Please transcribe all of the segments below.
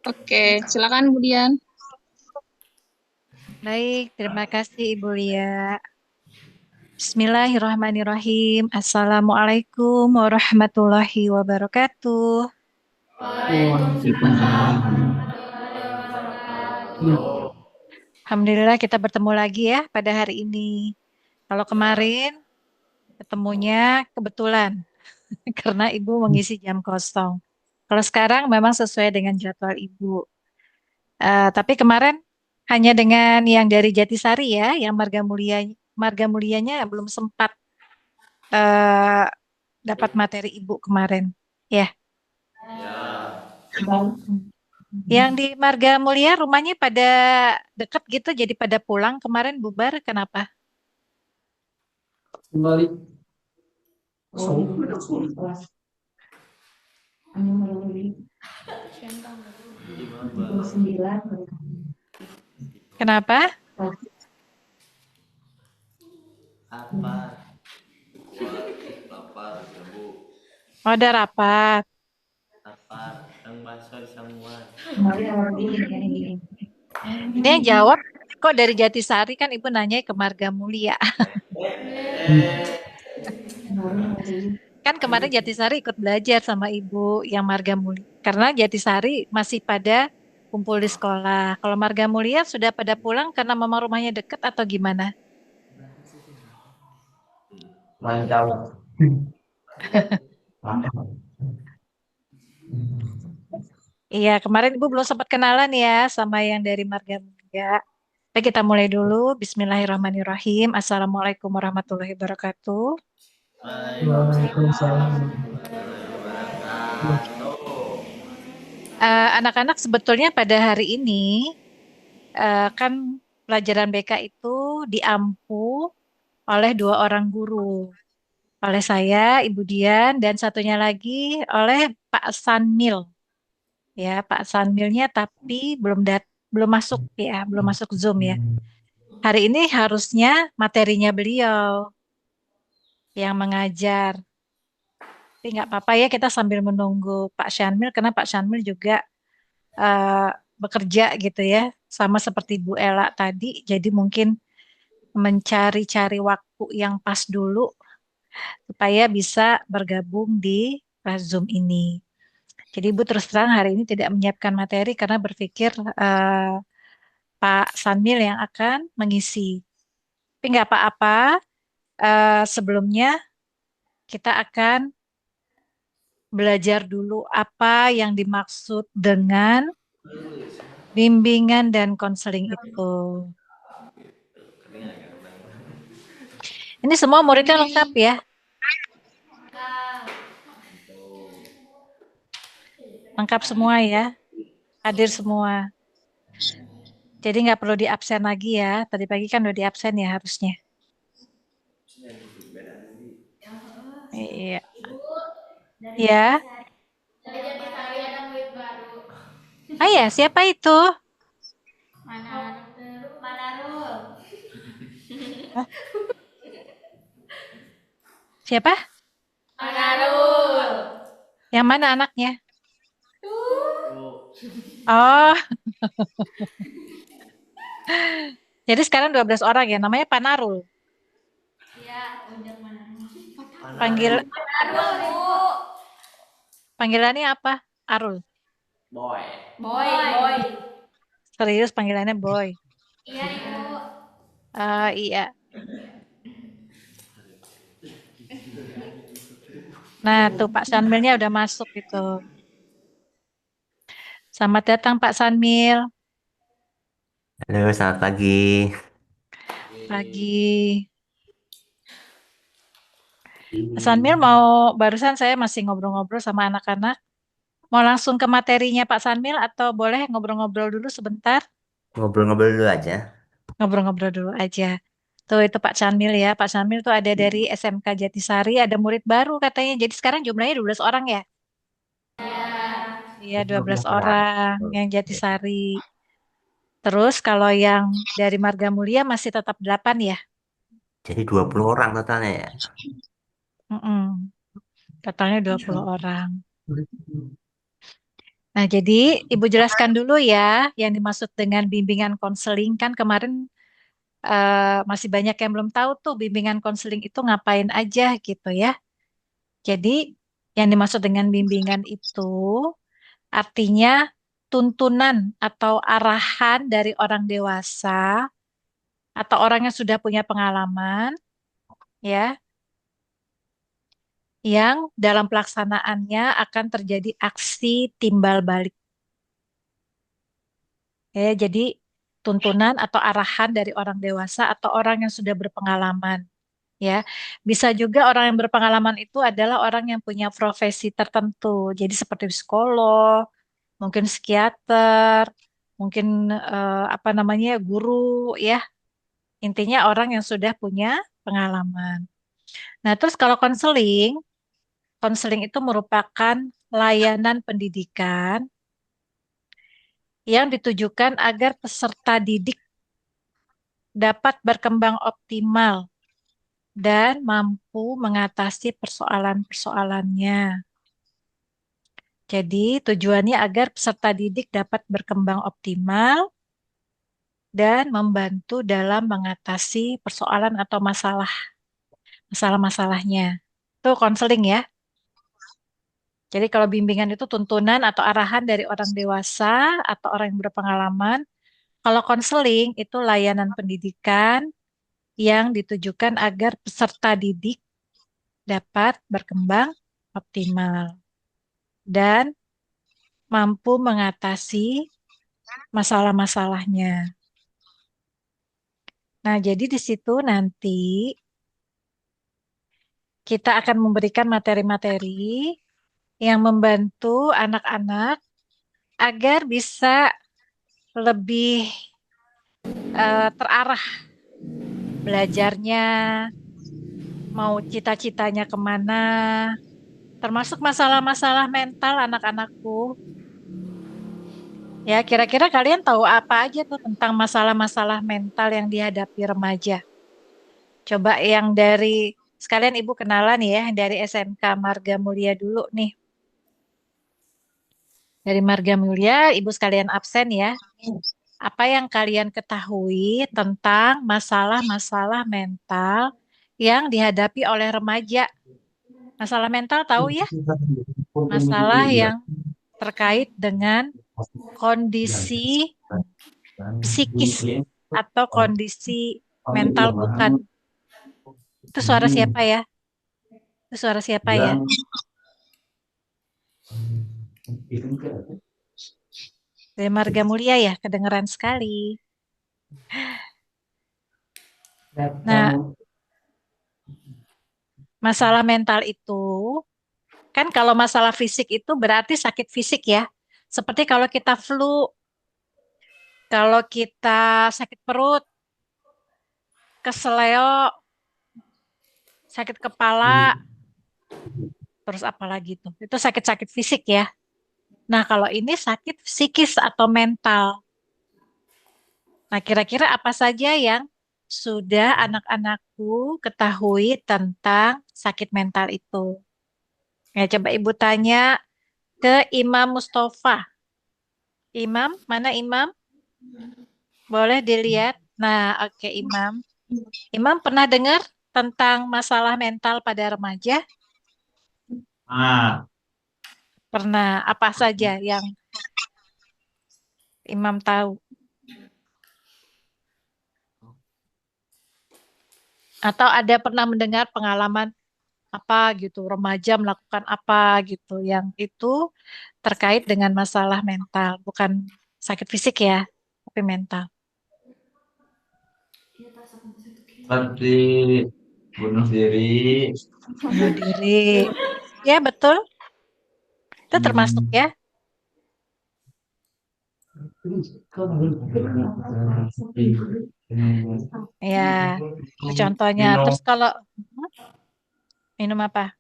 Oke, silakan kemudian. Baik, terima kasih Ibu Lia. Bismillahirrahmanirrahim. Assalamualaikum warahmatullahi wabarakatuh. Waalaikumsalam. Alhamdulillah kita bertemu lagi ya pada hari ini. Kalau kemarin ketemunya kebetulan karena Ibu mengisi jam kosong. Kalau sekarang memang sesuai dengan jadwal Ibu. Tapi kemarin hanya dengan yang dari Jatisari ya, yang Marga Mulianya belum sempat eh, dapat materi Ibu kemarin. Ya, yang di Marga Mulia rumahnya pada deket gitu, jadi pada pulang kemarin bubar. Kenapa? Kembali. Kenapa? Apa? Lapar, Bu. Oh, ada rapat. Lapar. Yang bakso semua. Ini yang jawab kok dari Jatisari kan Ibu nanya ke Marga Mulia. Kan kemarin Jatisari ikut belajar sama Ibu yang Marga Mulia. Karena Jatisari masih pada kumpul di sekolah. Kalau Marga Mulia sudah pada pulang karena memang rumahnya deket atau gimana? Mantap. Iya, kemarin Ibu belum sempat kenalan ya sama yang dari Marga Mulia. Baik, kita mulai dulu. Bismillahirrahmanirrahim. Assalamualaikum warahmatullahi wabarakatuh. Waalaikumsalam. Anak-anak sebetulnya pada hari ini kan pelajaran BK itu diampu oleh dua orang guru. Oleh saya, Ibu Dian, dan satunya lagi oleh Pak Sanmil. Ya, Pak Sanmilnya tapi belum masuk ya, belum masuk Zoom ya. Hari ini harusnya materinya beliau yang mengajar. Tapi nggak apa-apa ya, kita sambil menunggu Pak Sanmil karena Pak Sanmil juga eh, bekerja gitu ya, sama seperti Bu Ela tadi. Jadi mungkin mencari-cari waktu yang pas dulu supaya bisa bergabung di Zoom ini. Jadi Ibu terus terang hari ini tidak menyiapkan materi karena berpikir Pak Sanmil yang akan mengisi. Tapi nggak apa-apa, sebelumnya kita akan belajar dulu apa yang dimaksud dengan bimbingan dan konseling itu. Ini semua muridnya lengkap ya, lengkap semua ya, hadir semua. Jadi nggak perlu di absen lagi ya. Tadi pagi kan udah di absen ya harusnya. Iya. Ya. Ada murid baru. Ah ya, siapa itu? Manarul. Hah? Siapa? Manarul. Yang mana anaknya? Oh, jadi sekarang 12 orang ya. Namanya Panarul. Ya, ujak Manarul. Panggil Manarul, Bu. panggilannya apa? Arul. Boy. Boy. Serius panggilannya Boy. Iya, Ibu. Iya. Nah, tuh Pak Sanmilnya udah masuk gitu. Selamat datang Pak Sanmil. Halo, selamat pagi. Pagi. Pak Sanmil mau barusan saya masih ngobrol-ngobrol sama anak-anak. Mau langsung ke materinya Pak Sanmil atau boleh ngobrol-ngobrol dulu sebentar? Ngobrol-ngobrol dulu aja. Ngobrol-ngobrol dulu aja. Tuh itu Pak Sanmil ya. Pak Sanmil tuh ada dari SMK Jatisari, ada murid baru katanya. Jadi sekarang jumlahnya 12 orang ya? Iya, 12 Orang. orang yang Jatisari. Terus kalau yang dari Marga Mulia masih tetap 8 ya? Jadi 20 orang totalnya ya. Mm-mm. Totalnya 20 orang. Nah, jadi Ibu jelaskan dulu ya yang dimaksud dengan bimbingan konseling. Kan kemarin masih banyak yang belum tahu tuh bimbingan konseling itu ngapain aja gitu ya. Jadi yang dimaksud dengan bimbingan itu artinya tuntunan atau arahan dari orang dewasa atau orang yang sudah punya pengalaman ya, yang dalam pelaksanaannya akan terjadi aksi timbal balik. Ya, jadi tuntunan atau arahan dari orang dewasa atau orang yang sudah berpengalaman. Ya, bisa juga orang yang berpengalaman itu adalah orang yang punya profesi tertentu. Jadi seperti psikolog, mungkin psikiater, mungkin apa namanya guru, ya. Intinya orang yang sudah punya pengalaman. Nah, terus kalau konseling, konseling itu merupakan layanan pendidikan yang ditujukan agar peserta didik dapat berkembang optimal dan mampu mengatasi persoalan-persoalannya. Jadi tujuannya agar peserta didik dapat berkembang optimal dan membantu dalam mengatasi persoalan atau masalah-masalahnya. Itu konseling ya. Jadi kalau bimbingan itu tuntunan atau arahan dari orang dewasa atau orang yang berpengalaman. Kalau konseling itu layanan pendidikan yang ditujukan agar peserta didik dapat berkembang optimal dan mampu mengatasi masalah-masalahnya. Nah, jadi di situ nanti kita akan memberikan materi-materi yang membantu anak-anak agar bisa lebih terarah belajarnya, mau cita-citanya kemana, termasuk masalah-masalah mental anak-anakku. Ya, kira-kira kalian tahu apa aja tuh tentang masalah-masalah mental yang dihadapi remaja? Coba yang dari sekalian Ibu kenalan ya, dari SMK Marga Mulia dulu nih. Dari Marga Mulia, Ibu sekalian absen ya. Apa yang kalian ketahui tentang masalah-masalah mental yang dihadapi oleh remaja? Masalah mental tahu ya? Masalah yang terkait dengan kondisi psikis atau kondisi mental bukan. Itu suara siapa ya? Itu suara siapa ya? Dari Marga Mulia ya, kedengeran sekali. Nah, masalah mental itu, kan kalau masalah fisik itu berarti sakit fisik ya. Seperti kalau kita flu, kalau kita sakit perut, keseleo, sakit kepala, terus apa lagi tuh? Itu sakit-sakit fisik ya. Nah, kalau ini sakit psikis atau mental. Nah, kira-kira apa saja yang sudah anak-anakku ketahui tentang sakit mental itu? Ya, coba Ibu tanya ke Imam Mustafa. Imam, mana Imam? Boleh dilihat. Nah, oke Imam. Imam pernah dengar tentang masalah mental pada remaja? Pernah. Apa saja yang Imam tahu? Atau ada pernah mendengar pengalaman apa gitu, remaja melakukan apa gitu, yang itu terkait dengan masalah mental, bukan sakit fisik ya, tapi mental. Seperti bunuh diri. Bunuh diri. Ya, betul. Itu termasuk ya. Ya, itu contohnya. Terus kalau minum apa?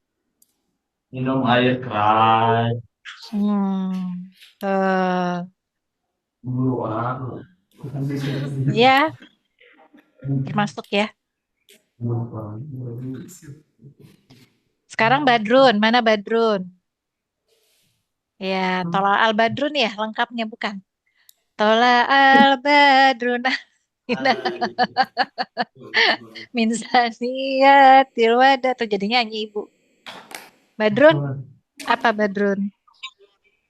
Minum air keras. Tuh. Buang. Ya, termasuk ya. Sekarang Badrun, mana Badrun? Ya, Tola Al-Badrun ya lengkapnya bukan? Tola Al-Badrun min saniyatil wada tuh jadinya nyanyi Ibu. Badrun, apa Badrun?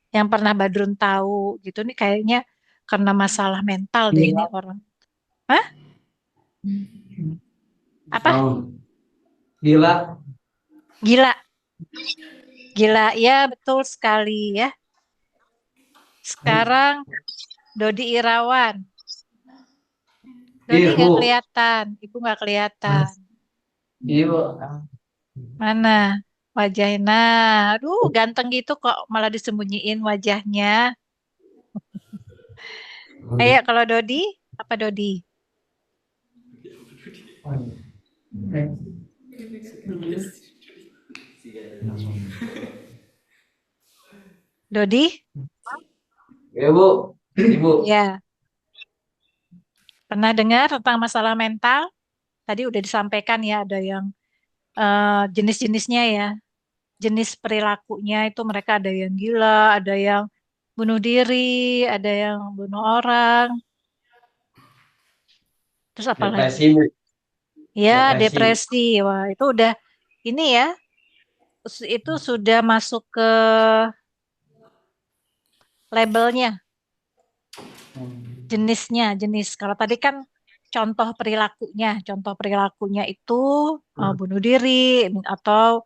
Yang pernah Badrun tahu gitu nih kayaknya karena masalah mental deh ini orang. Hah? Apa? Gila. Gila. Gila, ya betul sekali ya. Sekarang Dodi Irawan. Dodi nggak Ibu. kelihatan, Ibu nggak kelihatan. Ibu. Mana wajahnya? Nah, aduh ganteng gitu kok malah disembunyiin wajahnya. Ayo kalau Dodi, apa Dodi? Dodi? Ibu. Ibu. Ya, pernah dengar tentang masalah mental? Tadi udah disampaikan ya, ada yang jenis-jenisnya ya. Jenis perilakunya itu mereka ada yang gila, ada yang bunuh diri, ada yang bunuh orang. Terus apa lagi? Depresi, Bu. Ya, Depresi. depresi. Wah, itu udah ini ya, itu sudah masuk ke labelnya, jenis. Kalau tadi kan contoh perilakunya itu bunuh diri atau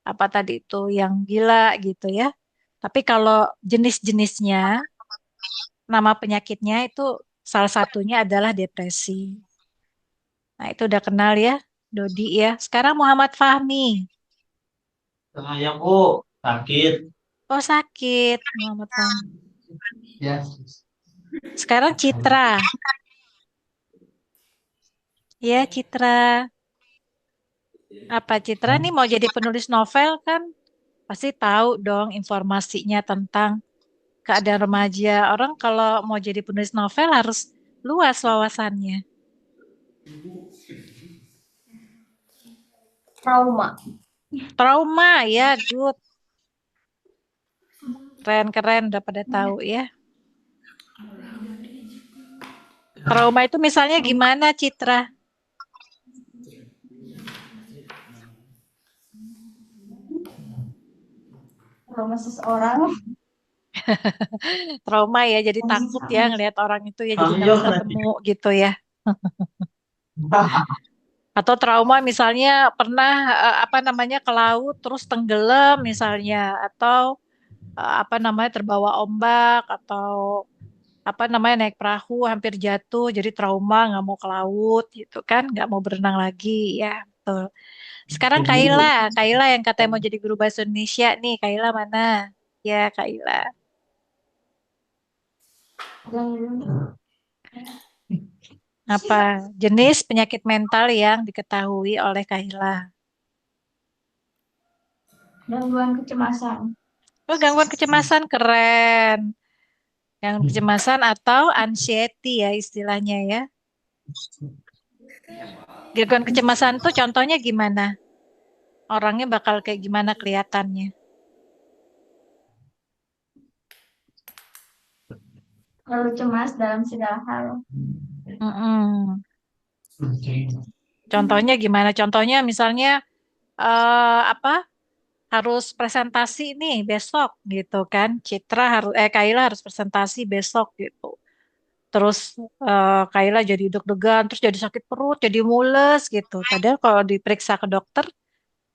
apa tadi itu yang gila gitu ya. Tapi kalau jenis-jenisnya, nama penyakitnya itu salah satunya adalah depresi. Nah, itu udah kenal ya, Dodi ya. Sekarang Muhammad Fahmi. Saya, Bu. Sakit. Oh, sakit Muhammad Fahmi. Ya. Sekarang Citra. Ya, Citra. Apa Citra nih mau jadi penulis novel kan? Pasti tahu dong informasinya tentang keadaan remaja. Orang kalau mau jadi penulis novel harus luas wawasannya. Trauma. Trauma ya, good. Keren-keren udah pada tahu ya. Trauma itu misalnya gimana, Citra? Trauma seseorang. Trauma ya, jadi takut ya ngelihat orang itu ya, jadi nggak mau ketemu gitu ya. Atau trauma misalnya pernah apa namanya ke laut terus tenggelam misalnya, atau apa namanya terbawa ombak, atau apa namanya naik perahu hampir jatuh jadi trauma nggak mau ke laut gitu kan, nggak mau berenang lagi ya, betul. Sekarang Kaila yang katanya mau jadi guru bahasa Indonesia nih, Kaila mana? Ya Kaila. Apa jenis penyakit mental yang diketahui oleh Kaila? Gangguan kecemasan. Oh, gangguan kecemasan, keren. Gangguan kecemasan atau anxiety ya istilahnya ya. Gangguan kecemasan tuh contohnya gimana? Orangnya bakal kayak gimana kelihatannya? Terlalu cemas dalam segala hal. Mm-mm. Contohnya gimana? Contohnya misalnya apa? Harus presentasi nih besok gitu kan? Kaila harus presentasi besok gitu. Terus Kaila jadi deg-degan, terus jadi sakit perut, jadi mules gitu. Padahal kalau diperiksa ke dokter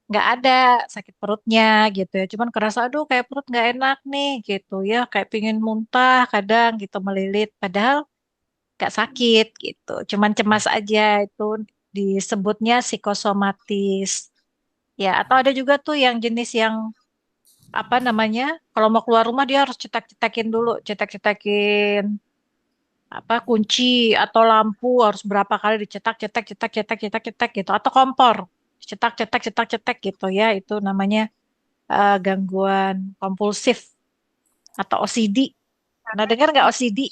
nggak ada sakit perutnya gitu ya. Cuman kerasa aduh kayak perut nggak enak nih gitu ya, kayak pingin muntah kadang gitu melilit. Padahal nggak sakit gitu. Cuman cemas aja, itu disebutnya psikosomatis. Ya, atau ada juga tuh yang jenis yang apa namanya? Kalau mau keluar rumah dia harus cetak-cetakin dulu, cetak-cetakin apa kunci atau lampu harus berapa kali dicetak, cetak, cetak, cetak, cetak, cetak gitu. Atau kompor, cetak, cetak, cetak, cetak gitu ya. Itu namanya gangguan kompulsif atau OCD. Nah, dengar nggak OCD?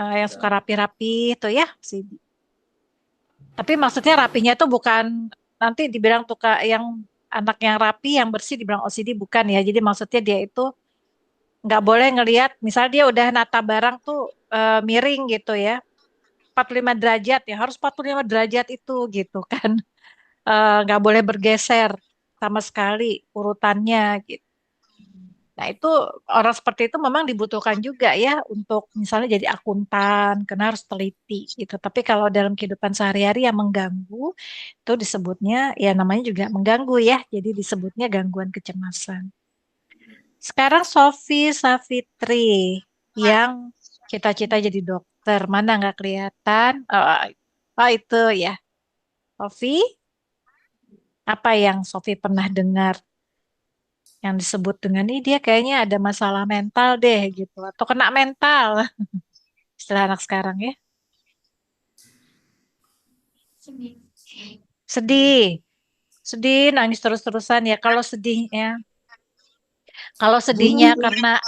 Yang suka rapi-rapi itu ya OCD. Tapi maksudnya rapinya tuh bukan nanti dibilang tuh Kak, yang anak yang rapi, yang bersih dibilang OCD bukan ya. Jadi maksudnya dia itu nggak boleh ngelihat, misal dia udah nata barang tuh miring gitu ya, 45 derajat ya, harus 45 derajat itu gitu kan. Nggak boleh bergeser sama sekali urutannya gitu. Nah, itu orang seperti itu memang dibutuhkan juga ya untuk misalnya jadi akuntan, karena harus teliti gitu. Tapi kalau dalam kehidupan sehari-hari yang mengganggu, itu disebutnya ya namanya juga mengganggu ya. Jadi disebutnya gangguan kecemasan. Sekarang Sofi Safitri yang cita-cita jadi dokter, mana nggak kelihatan? Oh, itu ya. Sofi, apa yang Sofi pernah dengar yang disebut dengan ini dia kayaknya ada masalah mental deh gitu atau kena mental istilah anak sekarang ya. Sedih. Sedih, sedih nangis terus-terusan ya. Kalau sedihnya karena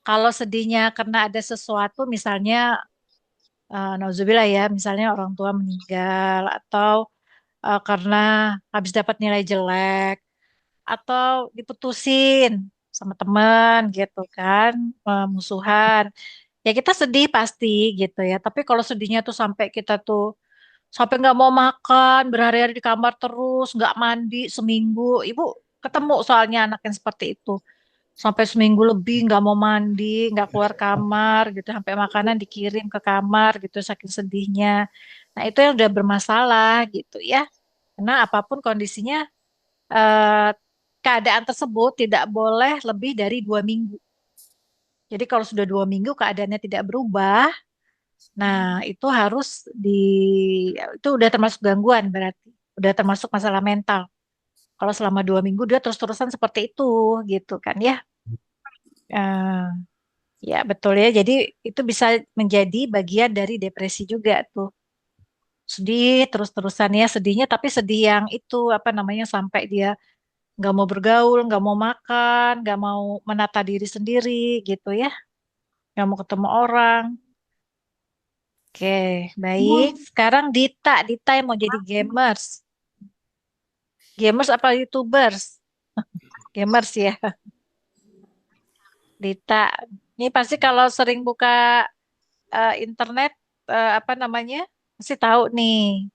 kalau sedihnya karena ada sesuatu misalnya nauzubillah ya, misalnya orang tua meninggal atau karena habis dapat nilai jelek atau diputusin sama teman gitu kan, musuhan. Ya kita sedih pasti gitu ya. Tapi kalau sedihnya tuh sampai kita tuh sampai nggak mau makan, berhari-hari di kamar terus, nggak mandi seminggu. Ibu ketemu soalnya anak yang seperti itu. Sampai seminggu lebih nggak mau mandi, nggak keluar kamar gitu, sampai makanan dikirim ke kamar gitu saking sedihnya. Nah itu yang udah bermasalah gitu ya. Karena apapun kondisinya, eh, keadaan tersebut tidak boleh lebih dari 2 minggu. Jadi kalau sudah 2 minggu keadaannya tidak berubah, nah itu harus itu udah termasuk gangguan berarti, udah termasuk masalah mental. Kalau selama 2 minggu dia terus-terusan seperti itu, gitu kan ya? Eh, ya betul ya. Jadi itu bisa menjadi bagian dari depresi juga tuh. Sedih terus-terusan ya sedihnya, tapi sedih yang itu apa namanya sampai dia nggak mau bergaul, nggak mau makan, nggak mau menata diri sendiri gitu ya, nggak mau ketemu orang. Oke, baik. Sekarang Dita yang mau jadi gamers. Gamers apa YouTubers? Gamers ya, Dita. Ini pasti kalau sering buka internet, apa namanya, pasti tahu nih.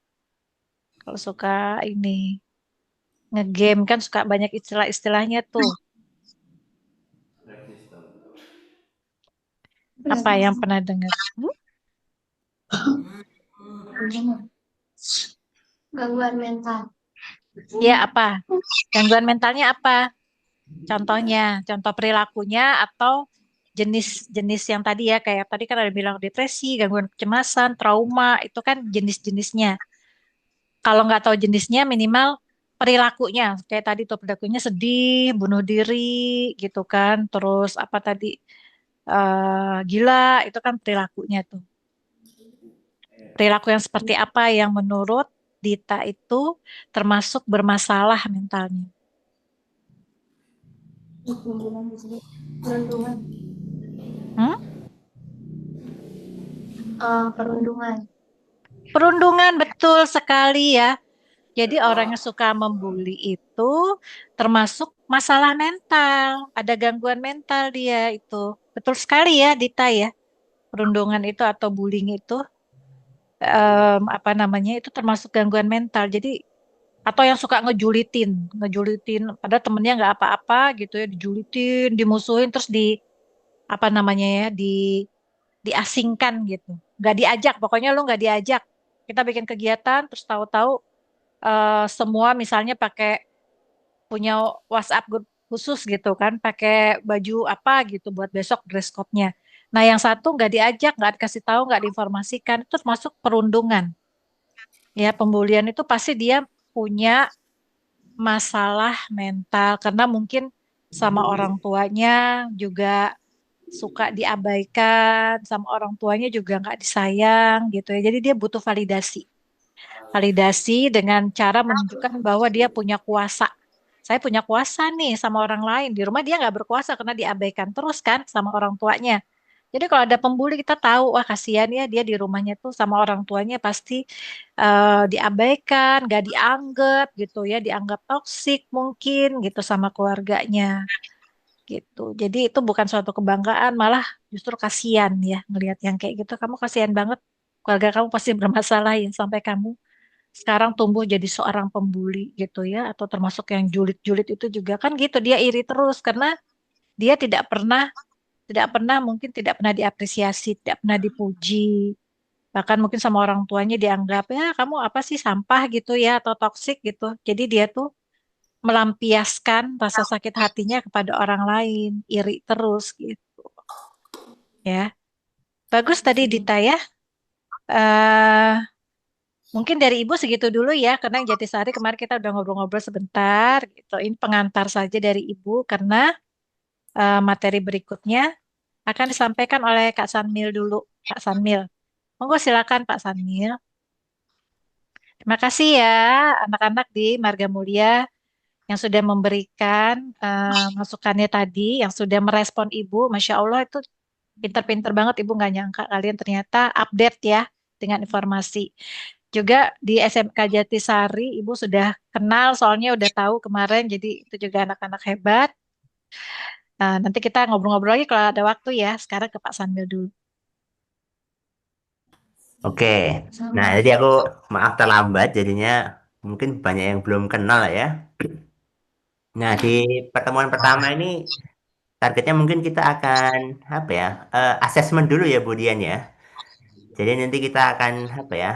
Kalau suka ini ngegame kan suka banyak istilah-istilahnya tuh. Apa yang pernah dengar? Gangguan mental. Ya apa? Gangguan mentalnya apa? Contohnya, contoh perilakunya atau jenis-jenis yang tadi ya, kayak tadi kan ada bilang depresi, gangguan kecemasan, trauma, itu kan jenis-jenisnya. Kalau nggak tahu jenisnya, minimal perilakunya. Kayak tadi tuh perilakunya sedih, bunuh diri, gitu kan. Terus apa tadi, gila, itu kan perilakunya tuh. Perilaku yang seperti apa yang menurut Dita itu termasuk bermasalah mentalnya? Perundungan. Hmm? Perundungan. Perundungan betul sekali ya. Jadi orang yang suka membuli itu termasuk masalah mental, ada gangguan mental dia itu. Betul sekali ya Dita ya. Perundungan itu atau bullying itu apa namanya itu termasuk gangguan mental. Jadi atau yang suka ngejulitin, padahal temennya nggak apa-apa gitu ya, dijulitin, dimusuhin, terus apa namanya ya, diasingkan gitu, nggak diajak, pokoknya lu nggak diajak. Kita bikin kegiatan, terus tahu-tahu semua misalnya pakai punya WhatsApp grup khusus gitu kan, pakai baju apa gitu buat besok dress code-nya. Nah, yang satu nggak diajak, nggak dikasih tahu, nggak diinformasikan, itu masuk perundungan. Ya, pembulian itu pasti dia punya masalah mental karena mungkin sama orang tuanya juga suka diabaikan, sama orang tuanya juga nggak disayang gitu ya. Jadi dia butuh validasi. Validasi dengan cara menunjukkan bahwa dia punya kuasa. Saya punya kuasa nih sama orang lain. Di rumah dia nggak berkuasa karena diabaikan terus kan sama orang tuanya. Jadi kalau ada pembuli kita tahu, wah kasihan ya dia di rumahnya tuh sama orang tuanya pasti diabaikan, gak dianggap gitu ya, dianggap toksik mungkin gitu sama keluarganya gitu. Jadi itu bukan suatu kebanggaan, malah justru kasihan ya ngelihat yang kayak gitu. Kamu kasihan banget, keluarga kamu pasti bermasalah ya sampai kamu sekarang tumbuh jadi seorang pembuli gitu ya, atau termasuk yang julid-julid itu juga kan gitu. Dia iri terus karena dia tidak pernah mungkin tidak pernah diapresiasi, tidak pernah dipuji. Bahkan mungkin sama orang tuanya dianggap ya kamu apa sih sampah gitu ya atau toksik gitu. Jadi dia tuh melampiaskan rasa sakit hatinya kepada orang lain, iri terus gitu ya. Bagus tadi Dita ya. eh Mungkin dari Ibu segitu dulu ya, karena yang Jatisari kemarin kita udah ngobrol-ngobrol sebentar gitu. Ini pengantar saja dari Ibu karena materi berikutnya akan disampaikan oleh Kak Sanmil dulu. Kak Sanmil. Monggo silakan Pak Sanmil. Terima kasih ya anak-anak di Marga Mulia yang sudah memberikan masukannya tadi, yang sudah merespon Ibu. Masya Allah itu pinter-pinter banget Ibu nggak nyangka kalian ternyata update ya dengan informasi. Juga di SMK Jatisari Ibu sudah kenal soalnya udah tahu kemarin jadi itu juga anak-anak hebat. Nanti kita ngobrol-ngobrol lagi kalau ada waktu ya. Sekarang ke Pak Sanmil dulu. Oke. Nah, Sama. jadi aku maaf terlambat jadinya mungkin banyak yang belum kenal lah ya. Nah, di pertemuan pertama ini targetnya mungkin kita akan apa ya? Assessment dulu ya Bu Dian ya. Jadi nanti kita akan apa ya?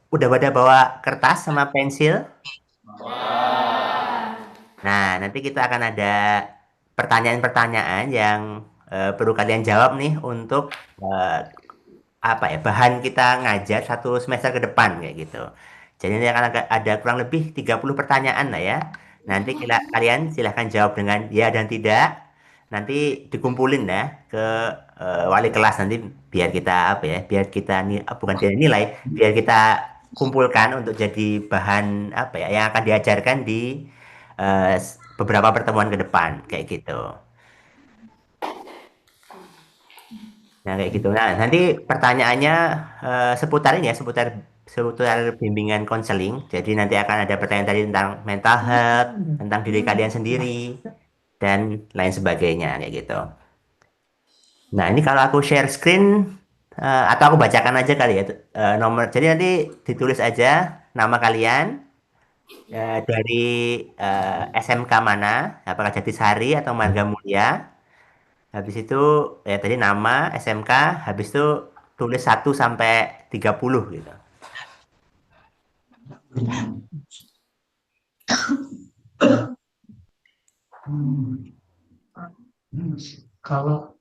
Udah pada bawa kertas sama pensil. Nah, nanti kita akan ada pertanyaan-pertanyaan yang perlu kalian jawab nih untuk apa ya bahan kita ngajar satu semester ke depan kayak gitu. Jadi nanti akan ada kurang lebih 30 pertanyaan lah ya. Nanti kalian silahkan jawab dengan ya dan tidak. Nanti dikumpulin ya ke wali kelas nanti biar kita apa ya, biar kita bukan dia nilai, biar kita kumpulkan untuk jadi bahan apa ya yang akan diajarkan di beberapa pertemuan ke depan kayak gitu. Nah, kayak gitu. Nah, nanti pertanyaannya seputar ini ya, seputar seputar bimbingan konseling. Jadi nanti akan ada pertanyaan tadi tentang mental health, tentang diri kalian sendiri, dan lain sebagainya kayak gitu. Nah, ini kalau aku share screen atau aku bacakan aja kali ya nomor. Jadi nanti ditulis aja nama kalian dari SMK mana, apakah Jatisari atau Marga Mulia. Habis itu ya tadi nama SMK, habis itu tulis 1 sampai 30 gitu. Kalau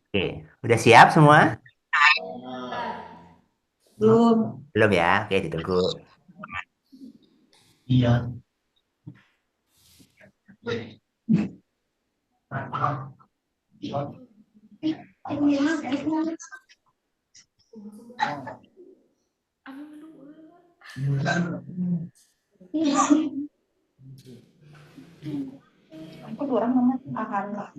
Oke, udah siap semua? Belum. Belum ya? Oke, ditunggu. iya. Aku dua orang mama akan lah.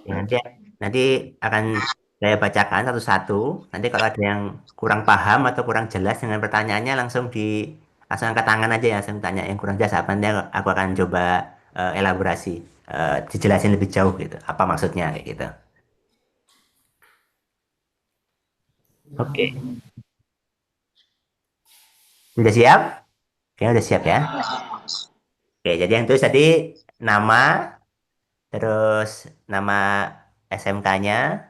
Ya, nanti akan saya bacakan satu-satu. Nanti kalau ada yang kurang paham atau kurang jelas dengan pertanyaannya langsung angkat tangan aja ya, langsung tanya yang kurang jelas apa. Nanti aku akan coba elaborasi, dijelasin lebih jauh gitu. Apa maksudnya kayak gitu. Oke, udah siap? Oke, udah siap ya. Oke, jadi yang tulis tadi nama, terus nama SMK-nya,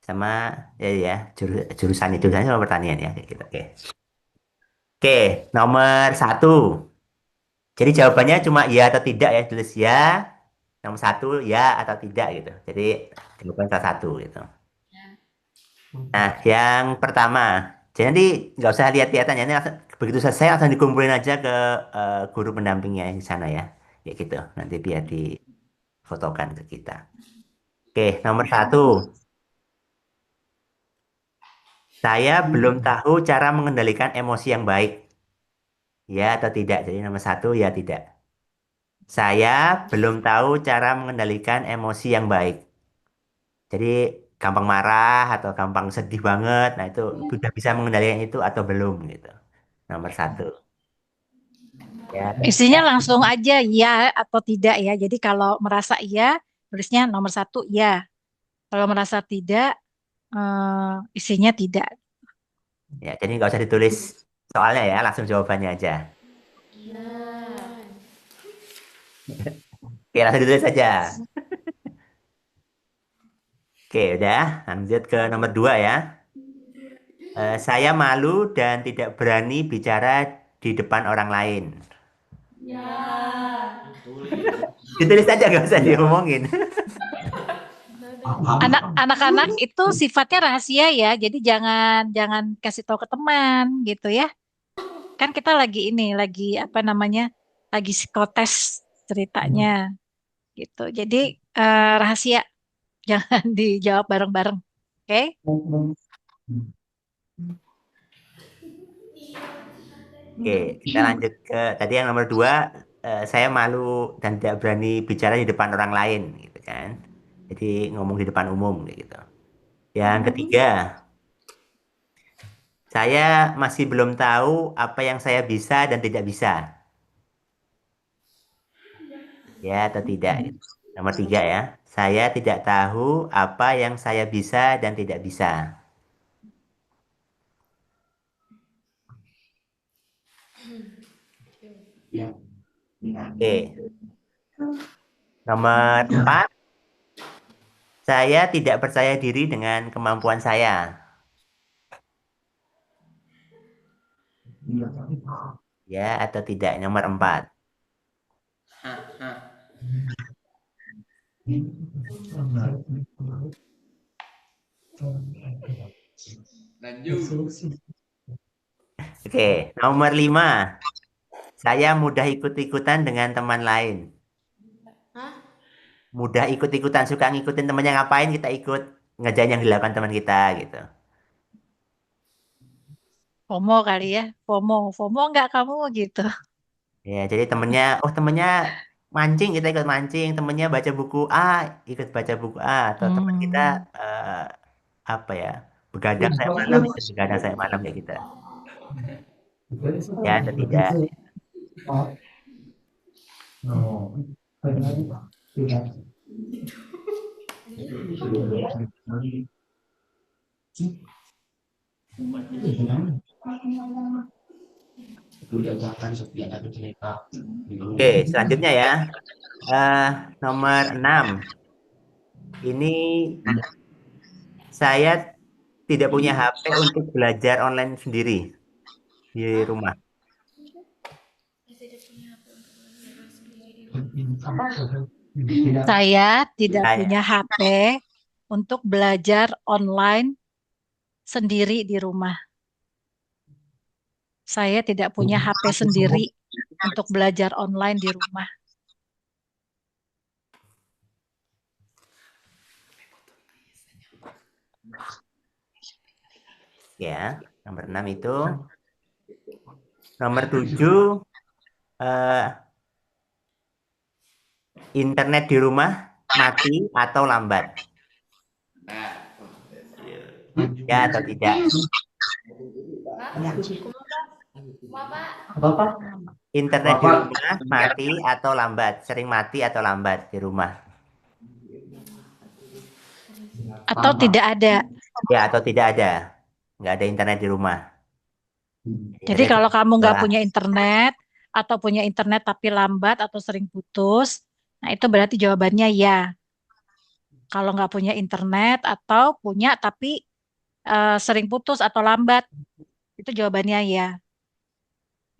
sama ya jurusan itu jurusannya sama pertanian ya kayak gitu. Oke, nomor 1. Jadi jawabannya cuma ya atau tidak ya, tulis ya. Nomor 1 ya atau tidak gitu. Jadi jawaban salah satu gitu. Nah, yang pertama. Jadi nanti nggak usah lihat-lihatan ya, ini langsung begitu selesai langsung dikumpulin aja ke guru pendampingnya di sana ya. Ya gitu. Nanti biar difotokan ke kita. Oke, nomor 1. Saya belum tahu cara mengendalikan emosi yang baik. Ya atau tidak? Jadi nomor 1 ya tidak. Saya belum tahu cara mengendalikan emosi yang baik. Jadi gampang marah atau gampang sedih banget. Nah itu sudah bisa mengendalikan itu atau belum gitu. Nomor 1. Ya atau Isinya tidak. langsung aja ya atau tidak ya. Jadi kalau merasa iya, tulisnya nomor 1 ya. Kalau merasa tidak, isinya tidak. Ya, jadi nggak usah ditulis soalnya ya, langsung jawabannya aja. Oke, langsung ditulis saja. Oke, udah. Lanjut ke nomor 2 ya. Saya malu dan tidak berani bicara di depan orang lain. Ditulis aja, nggak usah diomongin. Anak-anak itu sifatnya rahasia ya. Jadi jangan jangan kasih tahu ke teman gitu ya. Kan kita lagi apa namanya? Lagi psikotes ceritanya gitu. Jadi rahasia, jangan dijawab bareng-bareng. Oke? Oke, kita lanjut ke tadi yang nomor 2. Saya malu dan tidak berani bicara di depan orang lain, gitu kan. Jadi ngomong di depan umum, gitu. Yang ketiga, saya masih belum tahu apa yang saya bisa dan tidak bisa. Ya atau tidak? Gitu. Nomor 3 ya. Saya tidak tahu apa yang saya bisa dan tidak bisa. Oke. Nomor 4. Saya tidak percaya diri dengan kemampuan saya. Ya atau tidak? Nomor 4. Oke. Nomor 5. Saya mudah ikut-ikutan dengan teman lain. Mudah ikut-ikutan, suka ngikutin temannya ngapain, kita ikut ngerjain yang dilakukan teman kita gitu. FOMO kali ya. FOMO enggak kamu gitu. Ya, jadi temennya mancing, kita ikut mancing, temennya baca buku A, ikut baca buku A, atau teman kita Hmm. eh, apa ya, begadang saya malam, ikut begadang saya malam ya kita. Ya, atau tidak. Oke, selanjutnya ya. Eh, Nomor 6. Ini saya tidak punya HP untuk belajar online sendiri di rumah. Saya tidak Saya, punya HP untuk belajar online sendiri di rumah. Saya tidak punya HP sendiri untuk belajar online di rumah. ya, nomor 6 itu. Nomor 7, internet di rumah mati atau lambat. Ya atau tidak. Bapak. Internet di rumah mati atau lambat. Sering mati atau lambat di rumah. Atau tidak ada. Ya atau tidak ada. Nggak ada internet di rumah. Jadi kalau kamu nggak Setelah- punya internet atau punya internet tapi lambat atau sering putus, nah itu berarti jawabannya ya. Kalau nggak punya internet atau punya tapi sering putus atau lambat, itu jawabannya ya.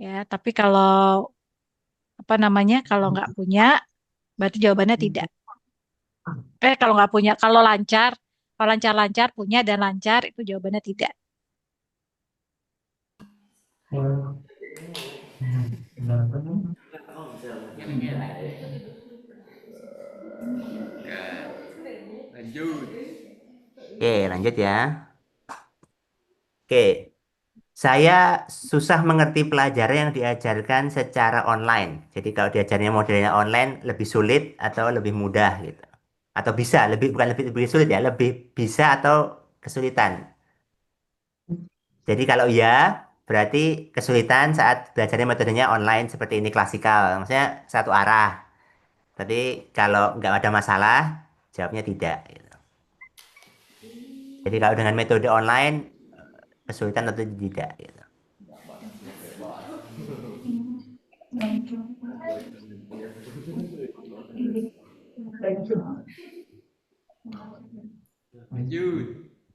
Ya, tapi kalau apa namanya, kalau nggak punya, berarti jawabannya tidak. Kalau nggak punya, kalau lancar-lancar punya dan lancar, itu jawabannya tidak. Oke, lanjut ya. Oke, saya susah mengerti pelajaran yang diajarkan secara online. Jadi kalau diajarnya modelnya online lebih sulit atau lebih mudah gitu. Atau bisa, lebih bukan lebih sulit ya, lebih bisa atau kesulitan. Jadi kalau ya, berarti kesulitan saat belajarnya metodenya online seperti ini klasikal. Maksudnya satu arah. Tapi kalau nggak ada masalah, jawabnya tidak, gitu. Jadi kalau dengan metode online, kesulitan atau tidak, gitu.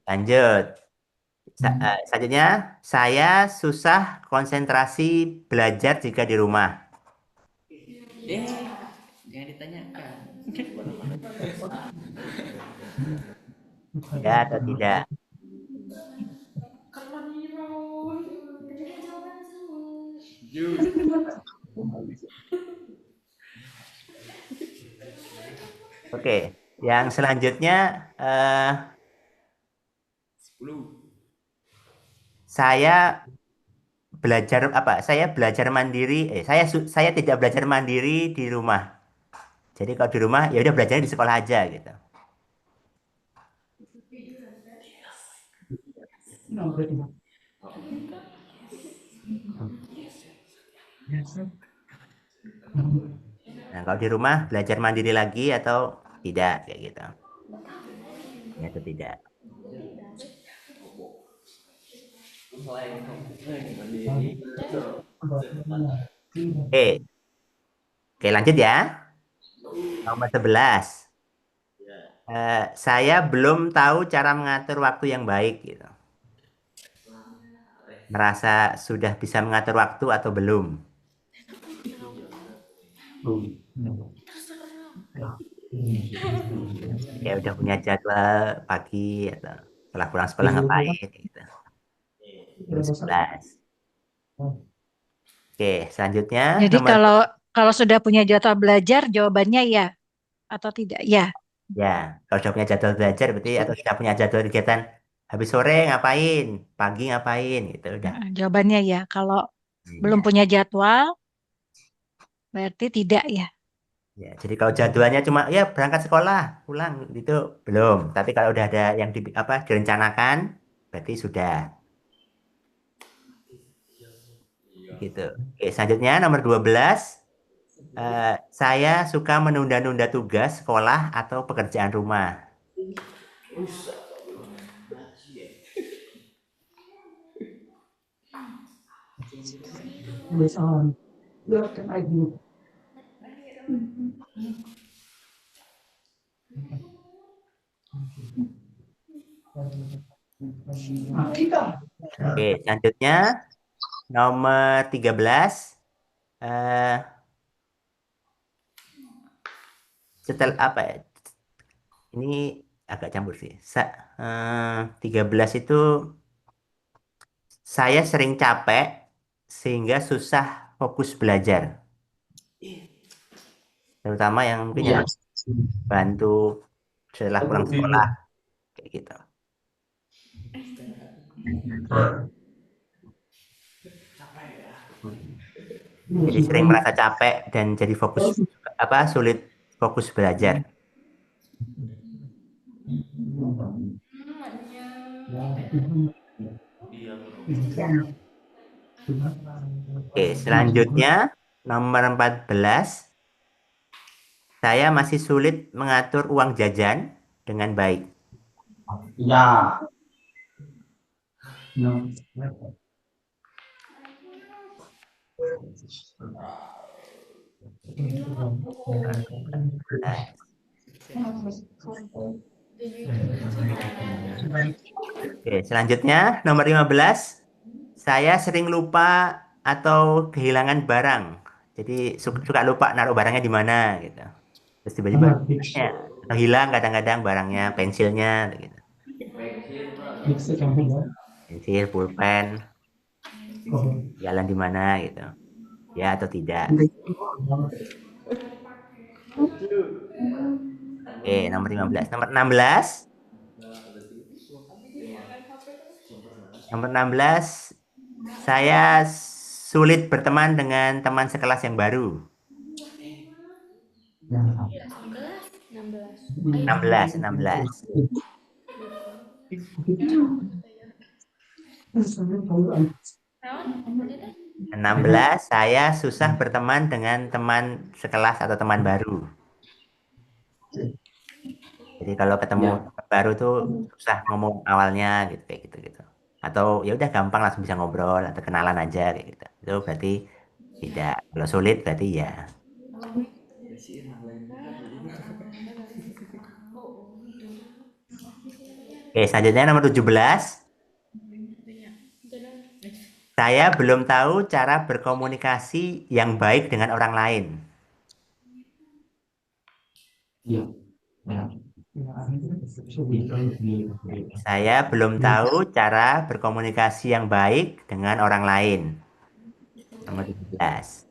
Lanjut. Selanjutnya, saya susah konsentrasi belajar jika di rumah. Jangan ditanyakan. Ya atau tidak? Oke, yang selanjutnya saya belajar apa? Saya belajar mandiri. Saya tidak belajar mandiri di rumah. Jadi kalau di rumah ya udah belajarnya di sekolah aja gitu. Nah kalau di rumah belajar mandiri lagi atau tidak kayak gitu? Ya atau tidak? Oke, oke lanjut ya. Nomor 11. Saya belum tahu cara mengatur waktu yang baik gitu. Merasa sudah bisa mengatur waktu atau belum? Ya udah punya jadwal pagi atau setelah pulang sekolah ngapain gitu. Nomor 11. Oke, selanjutnya Jadi nomor kalau sudah punya jadwal belajar, jawabannya ya atau tidak? Ya. ya, kalau sudah punya jadwal belajar berarti atau sudah punya jadwal kegiatan habis sore ngapain, pagi ngapain gitu udah. Jawabannya ya. Kalau belum Ya, punya jadwal, berarti tidak ya. ya. Jadi kalau jadwalnya cuma ya berangkat sekolah, pulang itu belum. Tapi kalau udah ada yang apa direncanakan berarti sudah gitu. Oke, selanjutnya nomor 12. Saya suka menunda-nunda tugas sekolah atau pekerjaan rumah. Oke, selanjutnya nomor 13. eh setelah apa ya? Ini agak campur sih. 13 itu saya sering capek sehingga susah fokus belajar. Terutama yang mungkin yang bantu setelah pulang sekolah kayak gitu. Jadi sering merasa capek dan jadi fokus apa sulit fokus belajar. Oke, selanjutnya nomor 14. Saya masih sulit mengatur uang jajan dengan baik. Ya. Oke, selanjutnya nomor 15. Saya sering lupa atau kehilangan barang. Jadi suka lupa naruh barangnya di mana gitu. Terus tiba-tiba ya, atau hilang kadang-kadang barangnya, pensilnya gitu. Pensil, pulpen, jalan di mana gitu. Ya atau tidak? Oke, nomor 15. Nomor 16. Nomor 16, saya sulit berteman dengan teman sekelas yang baru. 16, 16. 16, saya susah berteman dengan teman sekelas atau teman baru. Jadi kalau ketemu teman baru tuh susah ngomong awalnya gitu kayak gitu gitu. Atau ya udah gampang langsung bisa ngobrol atau kenalan aja kayak gitu. Itu berarti tidak. Kalau sulit berarti ya. Oke, selanjutnya nomor 17. Saya belum tahu cara berkomunikasi yang baik dengan orang lain. Saya belum tahu cara berkomunikasi yang baik dengan orang lain. Nomor 17.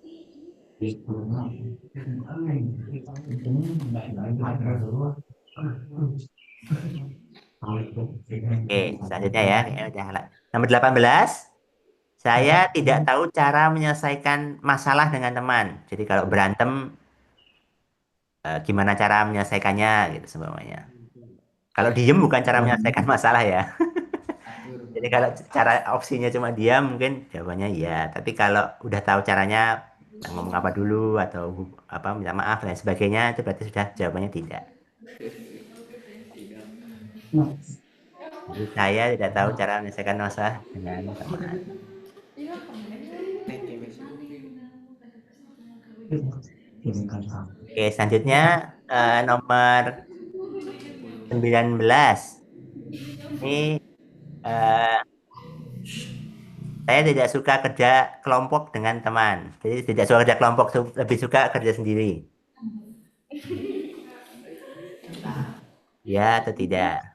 Oke, selanjutnya ya. Kayaknya udah lah. Nomor 18. Saya tidak tahu cara menyelesaikan masalah dengan teman. Jadi kalau berantem, gimana cara menyelesaikannya gitu semuanya. Kalau diem bukan cara menyelesaikan masalah ya. Jadi kalau cara opsinya cuma diam mungkin jawabannya iya. Tapi kalau udah tahu caranya ngomong apa dulu atau apa minta maaf dan sebagainya itu berarti sudah jawabannya tidak. Jadi saya tidak tahu cara menyelesaikan masalah dengan teman. Oke, selanjutnya nomor 19. Ini eh, saya tidak suka kerja kelompok dengan teman. Jadi tidak suka kerja kelompok, lebih suka kerja sendiri. Ya atau tidak?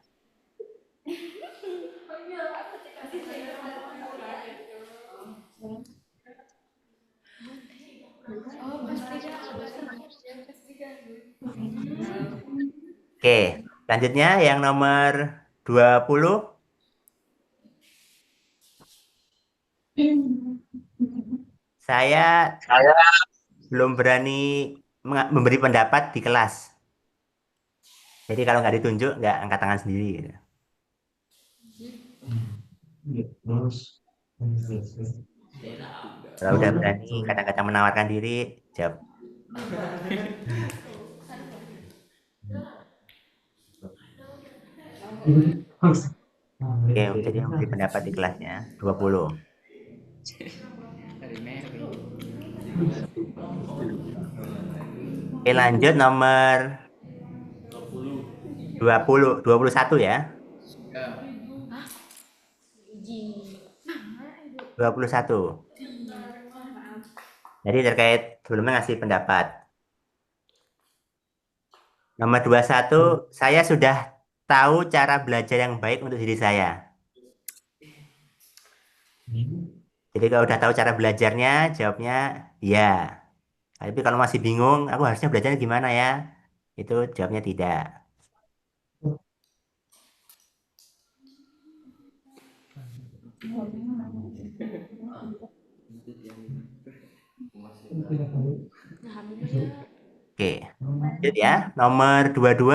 Oke, selanjutnya yang nomor 20. Saya belum berani memberi pendapat di kelas. Jadi kalau nggak ditunjuk, nggak angkat tangan sendiri gitu. Kalau udah berani, kadang-kadang menawarkan diri, jawab. Oke, jadi memberi pendapat di kelasnya. 20. Hari Mary. Oke, lanjut nomor 21 ya. Ya. 21. Jadi terkait sebelumnya ngasih pendapat. Nomor 21, saya sudah tahu cara belajar yang baik untuk diri saya. Jadi kalau udah tahu cara belajarnya, jawabnya ya. Tapi kalau masih bingung, aku harusnya belajarnya gimana ya? Itu jawabnya tidak. Oke, lanjut ya. Nomor 22.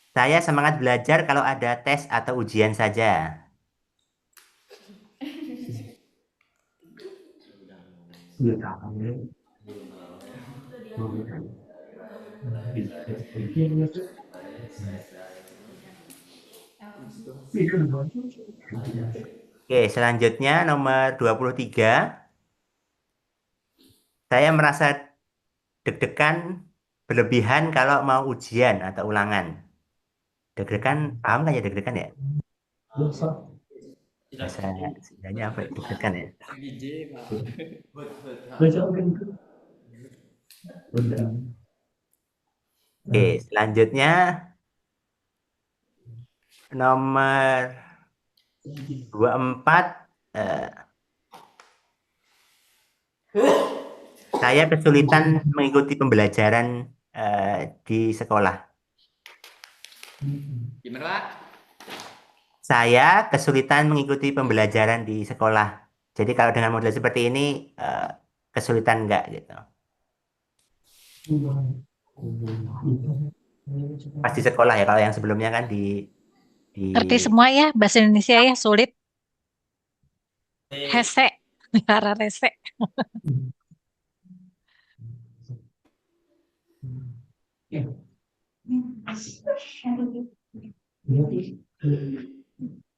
Saya semangat belajar kalau ada tes atau ujian saja. Oke, selanjutnya nomor 23. Saya merasa deg-degan berlebihan kalau mau ujian atau ulangan. Deg-degan, paham kan ya deg-degan ya? Bahasa sebenarnya apa ya? Deg-degan ya? DJ, Pak. Oke, selanjutnya nomor 24. Saya kesulitan mengikuti pembelajaran di sekolah. Gimana, Pak? Saya kesulitan mengikuti pembelajaran di sekolah. Jadi kalau dengan model seperti ini kesulitan enggak gitu. Pas di sekolah ya, kalau yang sebelumnya kan di Ngerti semua ya bahasa Indonesia ya, sulit. Hese, cara rese.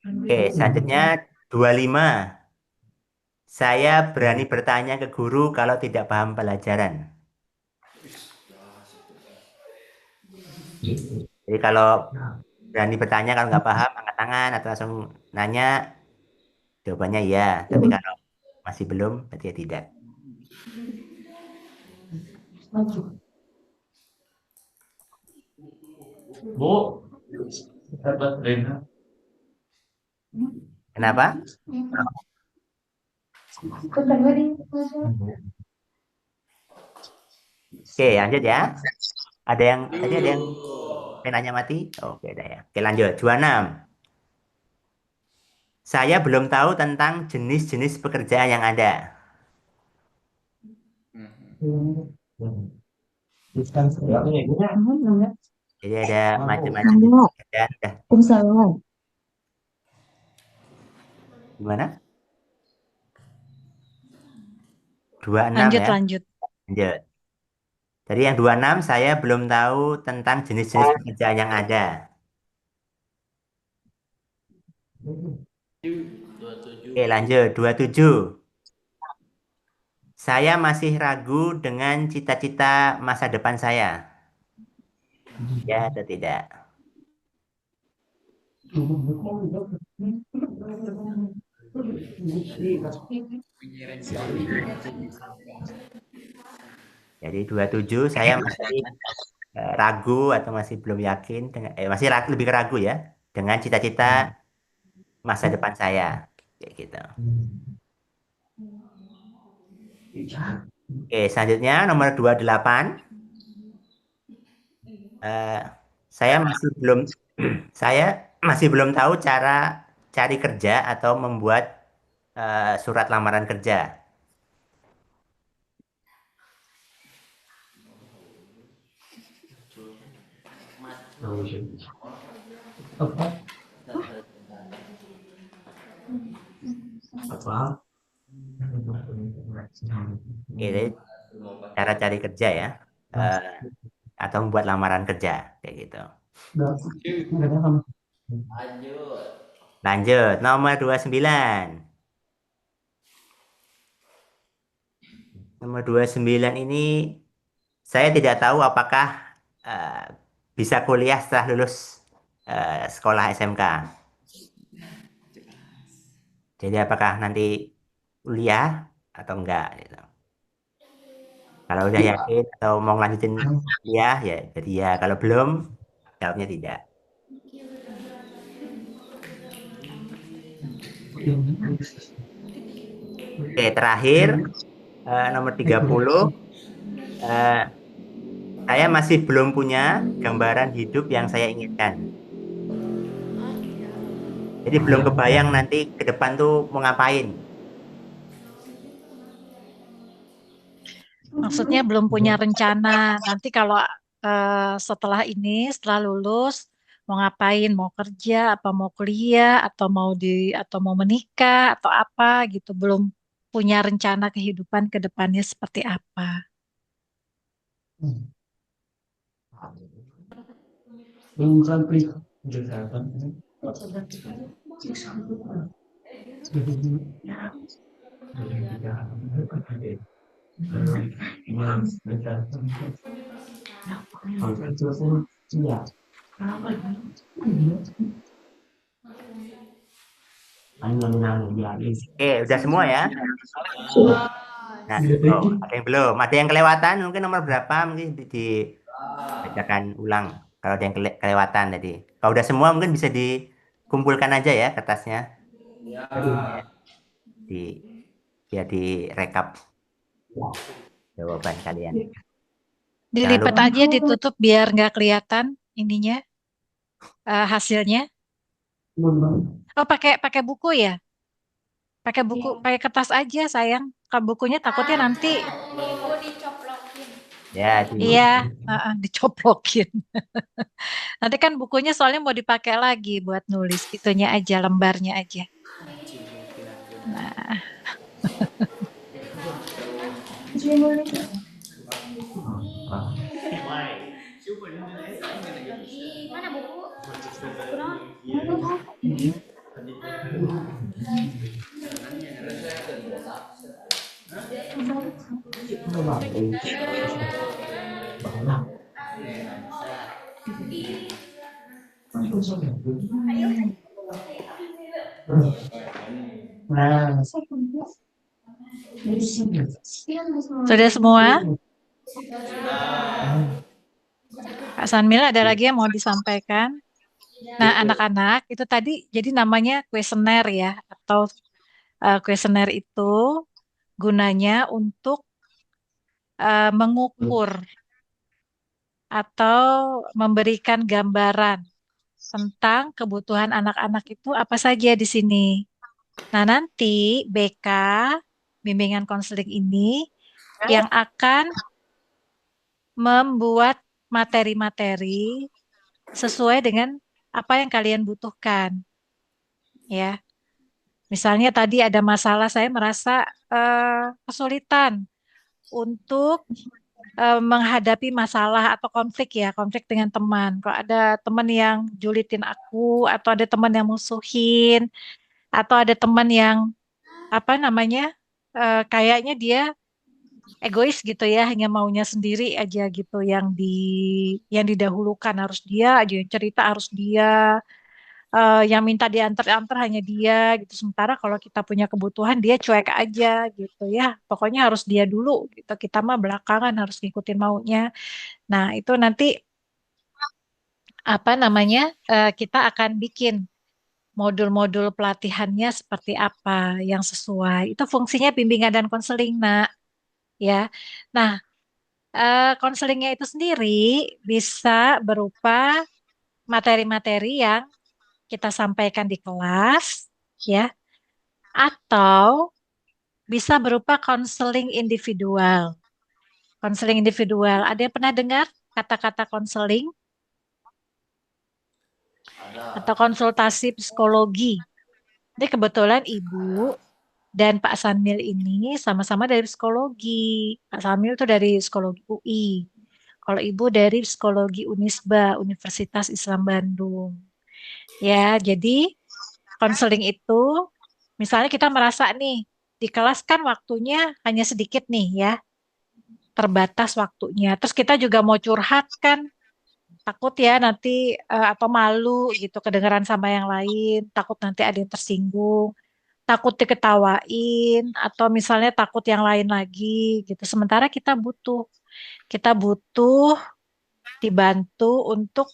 Oke, selanjutnya 25. Saya berani bertanya ke guru kalau tidak paham pelajaran. Jadi kalau berani bertanya kalau nggak paham, angkat tangan atau langsung nanya, jawabannya iya. Tapi kalau masih belum, berarti ya tidak. Bu, dapat Rena. Kenapa? Oke, lanjut ya. Tadi ada yang penanya mati? Oke, ada ya. Oke, lanjut. 26. Saya belum tahu tentang jenis-jenis pekerjaan yang ada. Jadi ada macam-macam jenis pekerjaan. Udah. Gimana? 26 Lanjut, ya. lanjut. Lanjut. Jadi yang 26 saya belum tahu tentang jenis-jenis pekerjaan yang ada. Oke, lanjut. 27. Saya masih ragu dengan cita-cita masa depan saya. Ya atau tidak? Jadi 27 saya masih ragu atau masih belum yakin dengan masih lebih ke ragu ya dengan cita-cita masa depan saya kayak gitu. Oke, selanjutnya nomor 28. Eh, saya masih belum saya masih belum tahu cara cari kerja atau membuat surat lamaran kerja. Apa? Oke, jadi cara cari kerja ya. Eh, atau membuat lamaran kerja kayak gitu. Lanjut, nomor 29. Nomor 29 ini saya tidak tahu apakah eh, bisa kuliah setelah lulus sekolah SMK. Jadi apakah nanti kuliah atau enggak gitu. Kalau udah yakin atau mau lanjutin kuliah ya jadi ya. Kalau belum, jawabnya tidak. Oke, terakhir nomor 30. eh, saya masih belum punya gambaran hidup yang saya inginkan. Jadi belum kebayang nanti ke depan tuh mau ngapain. Maksudnya belum punya rencana. Nanti kalau setelah ini, setelah lulus, mau ngapain? Mau kerja, apa mau kuliah, atau mau menikah, atau apa gitu. Belum punya rencana kehidupan ke depannya seperti apa. Belum sampai kesehatan. Oke, udah semua ya. Nah, ada yang belum, ada yang kelewatan mungkin nomor berapa mungkin dibacakan ulang kalau ada yang kelewatan tadi. Kalau udah semua mungkin bisa dikumpulkan aja ya kertasnya. Ya, di biar direkap. jawaban kalian. Dilipat lupa. aja, ditutup biar nggak kelihatan ininya, hasilnya. Oh, pakai pakai buku ya? Pakai buku, pakai kertas aja sayang. Kalau bukunya takutnya nanti, Ibu dicoplokin. Ya, iya, dicoplokin. Nanti kan bukunya soalnya mau dipakai lagi buat nulis, itunya aja, lembarnya aja. Nah, Mana buku? sudah semua? Kak Sanmil ada lagi yang mau disampaikan? Nah, anak-anak itu tadi jadi namanya kuesioner ya, atau kuesioner itu gunanya untuk mengukur atau memberikan gambaran tentang kebutuhan anak-anak itu apa saja di sini. Nah, nanti BK, bimbingan konseling ini, yang akan membuat materi-materi sesuai dengan apa yang kalian butuhkan. Ya, misalnya tadi ada masalah, saya merasa kesulitan untuk menghadapi masalah atau konflik ya, konflik dengan teman. Kalau ada teman yang julitin aku, atau ada teman yang musuhin, atau ada teman yang apa namanya, kayaknya dia egois gitu ya, hanya maunya sendiri aja gitu, yang didahulukan harus dia aja, yang cerita harus dia, yang minta diantar-antar hanya dia gitu. Sementara kalau kita punya kebutuhan dia cuek aja gitu ya. Pokoknya harus dia dulu gitu. Kita mah belakangan harus ngikutin maunya. Nah, itu nanti apa namanya? Kita akan bikin modul-modul pelatihannya seperti apa yang sesuai. Itu fungsinya bimbingan dan konseling, Nak, ya. Nah, konselingnya itu sendiri bisa berupa materi-materi yang kita sampaikan di kelas, ya, atau bisa berupa konseling individual. Konseling individual, ada yang pernah dengar kata-kata konseling atau konsultasi psikologi? Jadi kebetulan Ibu dan Pak Sanmil ini sama-sama dari psikologi. Pak Sanmil itu dari psikologi UI. Kalau Ibu dari psikologi Unisba, Universitas Islam Bandung. Ya, jadi konseling itu, misalnya kita merasa nih, di kelas kan waktunya hanya sedikit nih ya, terbatas waktunya. Terus kita juga mau curhat kan, takut ya nanti atau malu gitu kedengaran sama yang lain, takut nanti ada yang tersinggung, takut diketawain, atau misalnya takut yang lain lagi gitu. Sementara kita butuh dibantu untuk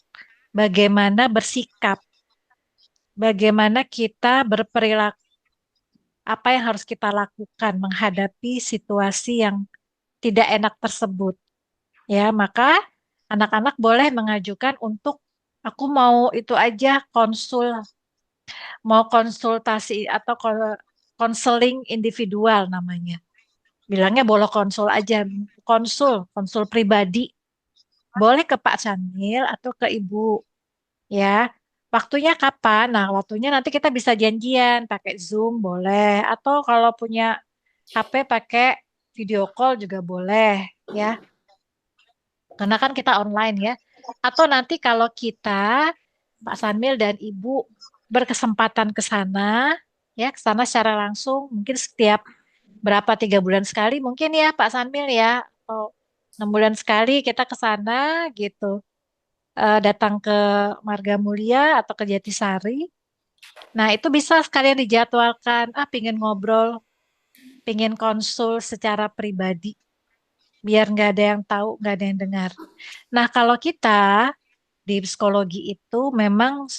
bagaimana bersikap, bagaimana kita berperilaku, apa yang harus kita lakukan menghadapi situasi yang tidak enak tersebut. Ya, maka anak-anak boleh mengajukan untuk aku mau itu aja mau konsultasi atau konseling individual namanya. Bilangnya boleh konsul aja, konsul pribadi. Boleh ke Pak Sanil atau ke Ibu, ya. Waktunya kapan? Nah, waktunya nanti kita bisa janjian pakai Zoom boleh, atau kalau punya HP pakai video call juga boleh, ya. Karena kan kita online ya. Atau nanti kalau kita, Pak Sanmil dan Ibu berkesempatan ke sana, ya ke sana secara langsung, mungkin setiap berapa 3 bulan sekali, mungkin ya Pak Sanmil ya, atau 6 bulan sekali kita ke sana gitu. Datang ke Marga Mulia atau ke Jatisari. Nah itu bisa sekalian dijadwalkan, pingin ngobrol, pingin konsul secara pribadi, biar nggak ada yang tahu, nggak ada yang dengar. Nah kalau kita di psikologi itu memang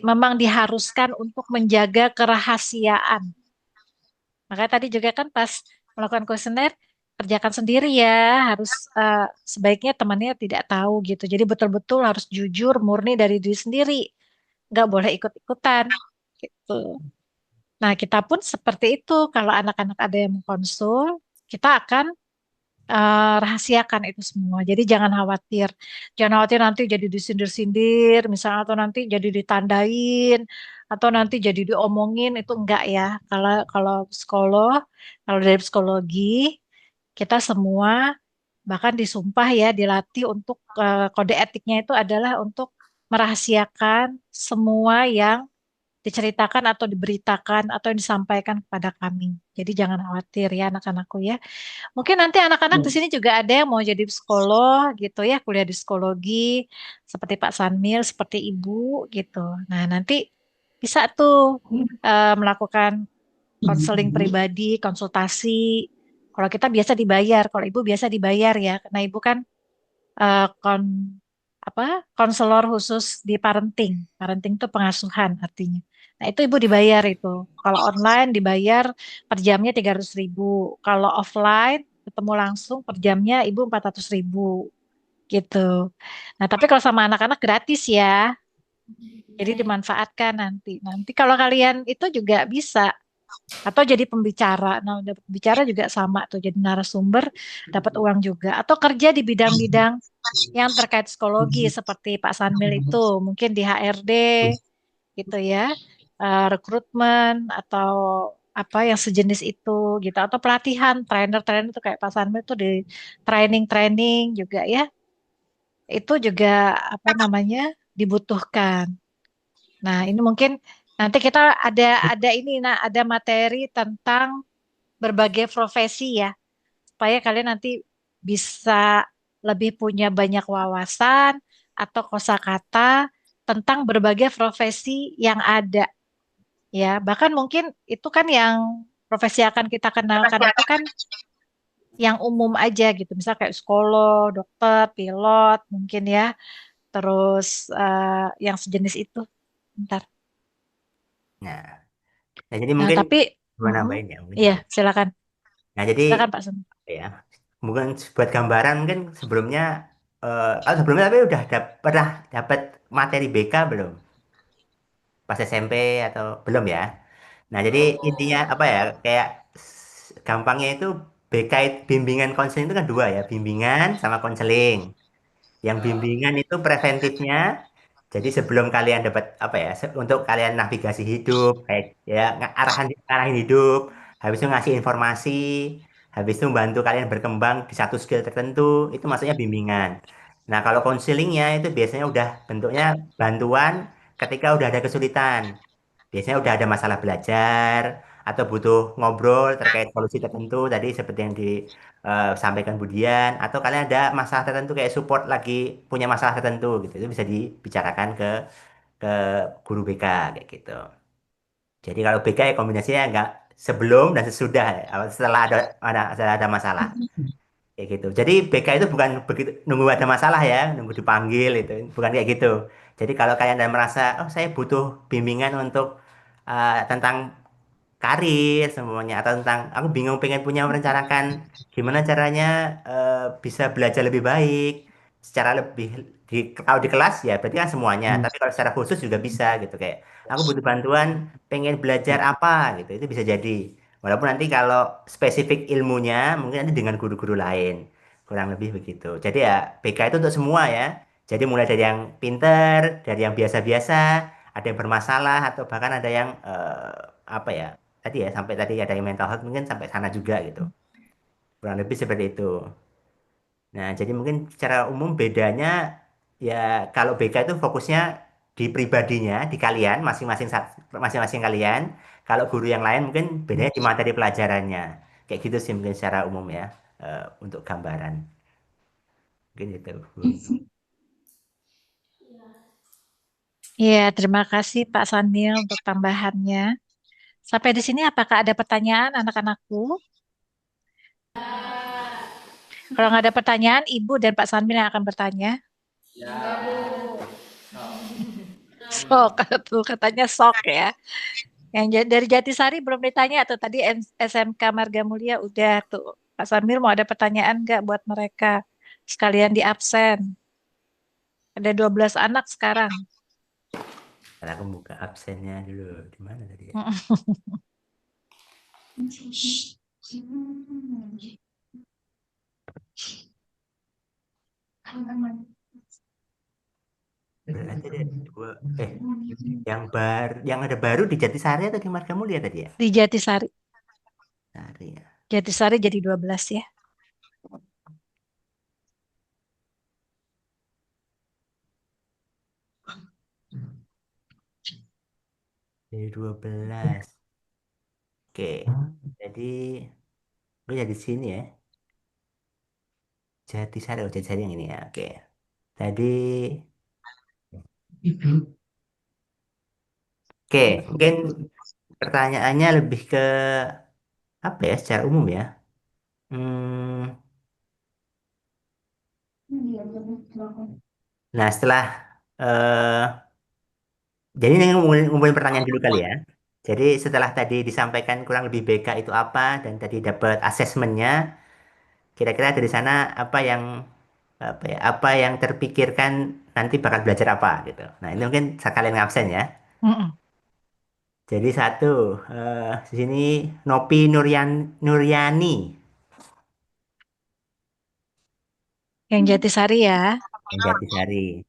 memang diharuskan untuk menjaga kerahasiaan. Makanya tadi juga kan pas melakukan kuesioner, kerjakan sendiri ya. Harus sebaiknya temannya tidak tahu gitu. Jadi betul-betul harus jujur, murni dari diri sendiri. Nggak boleh ikut-ikutan gitu. Nah, kita pun seperti itu. Kalau anak-anak ada yang mau konsul, kita akan rahasiakan itu semua. Jadi jangan khawatir. Jangan khawatir nanti jadi disindir-sindir, misalnya atau nanti jadi ditandain, atau nanti jadi diomongin itu enggak ya. Kalau kalau kalau dari psikologi kita semua bahkan disumpah ya, dilatih untuk kode etiknya itu adalah untuk merahasiakan semua yang diceritakan atau diberitakan atau yang disampaikan kepada kami. Jadi jangan khawatir ya anak-anakku ya. Mungkin nanti anak-anak di sini juga ada yang mau jadi psikolog gitu ya, kuliah di psikologi seperti Pak Sanmil, seperti Ibu gitu. Nah, nanti bisa tuh melakukan konseling pribadi, konsultasi. Kalau kita biasa dibayar, kalau Ibu biasa dibayar ya, karena Ibu kan eh, kon apa konselor khusus di parenting. Parenting itu pengasuhan artinya. Nah, itu Ibu dibayar itu. Kalau online dibayar per jamnya 300.000. Kalau offline ketemu langsung per jamnya Ibu 400.000 gitu. Nah, tapi kalau sama anak-anak gratis ya. Jadi dimanfaatkan nanti. Nanti kalau kalian itu juga bisa atau jadi pembicara. Nah, udah bicara juga sama tuh jadi narasumber dapat uang juga atau kerja di bidang-bidang yang terkait psikologi seperti Pak Sanmil itu, mungkin di HRD gitu ya, rekrutmen atau apa yang sejenis itu gitu atau pelatihan trainer-trainer itu kayak Pak Sanmil itu di training-training juga ya. Itu juga apa namanya dibutuhkan. Nah, ini mungkin nanti kita ada ini nah ada materi tentang berbagai profesi ya supaya kalian nanti bisa lebih punya banyak wawasan atau kosakata tentang berbagai profesi yang ada ya. Bahkan mungkin itu kan yang profesi yang akan kita kenalkan itu kan yang umum aja gitu. Misal kayak psikolog, dokter, pilot mungkin ya. Terus yang sejenis itu. Bentar. Nah, nah jadi Nah, mungkin tapi gua nambahin ya mungkin iya, sedikit. silakan. Nah, jadi Silakan Pak Sun. ya mungkin buat gambaran mungkin sebelumnya kalau sebelumnya tapi udah pernah dapat materi BK belum? Pas SMP atau belum ya? Nah, jadi intinya apa ya? Kayak gampangnya itu BK bimbingan konseling itu kan dua ya, bimbingan sama konseling. Yang bimbingan itu preventifnya, jadi sebelum kalian dapat apa ya, untuk kalian navigasi hidup, kayak ya arahin hidup, habis itu ngasih informasi, habis itu membantu kalian berkembang di satu skill tertentu, itu maksudnya bimbingan. Nah, kalau konselingnya itu biasanya udah bentuknya bantuan ketika udah ada kesulitan. Biasanya udah ada masalah belajar atau butuh ngobrol terkait solusi tertentu tadi seperti yang disampaikan Budian atau kalian ada masalah tertentu kayak support lagi punya masalah tertentu gitu itu bisa dibicarakan ke guru BK kayak gitu. Jadi kalau BK ya kombinasinya nggak sebelum dan sesudah setelah setelah ada masalah kayak gitu. Jadi BK itu bukan begitu nunggu ada masalah ya, nunggu dipanggil itu bukan kayak gitu. Jadi kalau kalian ada merasa oh saya butuh bimbingan untuk tentang karir semuanya atau tentang aku bingung pengen punya merencanakan gimana caranya bisa belajar lebih baik secara lebih kalau di kelas ya berarti kan semuanya tapi kalau secara khusus juga bisa gitu kayak aku butuh bantuan pengen belajar apa gitu itu bisa jadi walaupun nanti kalau spesifik ilmunya mungkin nanti dengan guru-guru lain kurang lebih begitu jadi ya BK itu untuk semua ya jadi mulai dari yang pinter dari yang biasa-biasa ada yang bermasalah atau bahkan ada yang apa ya tadi ya sampai tadi ada yang mental health mungkin sampai sana juga gitu kurang lebih seperti itu nah jadi mungkin secara umum bedanya ya kalau BK itu fokusnya di pribadinya di kalian masing-masing kalian kalau guru yang lain mungkin bedanya di materi pelajarannya kayak gitu sih mungkin secara umum ya untuk gambaran mungkin itu Bu. Iya, terima kasih Pak Sanmil untuk tambahannya. Sampai di sini apakah ada pertanyaan anak-anakku? Kalau nggak ada pertanyaan, Ibu dan Pak Sanmil yang akan bertanya. Sok, tuh katanya sok ya. Dari Jatisari belum ditanya tuh tadi SMK Marga Mulia udah tuh. Pak Samir mau ada pertanyaan nggak buat mereka? Sekalian di absen. Ada 12 anak sekarang. Karena aku buka absennya dulu. Di mana tadi ya? Berarti ada dua. Yang ada baru di Jatisari atau di Marga Mulia tadi ya? Di Jatisari. Sari ya. Jatisari jadi 12 ya. Jadi 12. Oke. Jadi gue jadi sini ya. Jatisari, oh Jatisari yang ini ya. Oke. Tadi, oke, mungkin pertanyaannya lebih ke apa ya, secara umum ya. Hmm, nah setelah, eh jadi ini ngumpulin pertanyaan dulu kali ya. Jadi setelah tadi disampaikan kurang lebih BK itu apa dan tadi dapat asesmennya, kira-kira dari sana apa yang terpikirkan nanti bakal belajar apa gitu. Nah ini mungkin sekalian ngabsen ya. Mm-mm. Jadi satu, di sini Nopi Nuryani Yang Jatisari ya. yang Jatisari.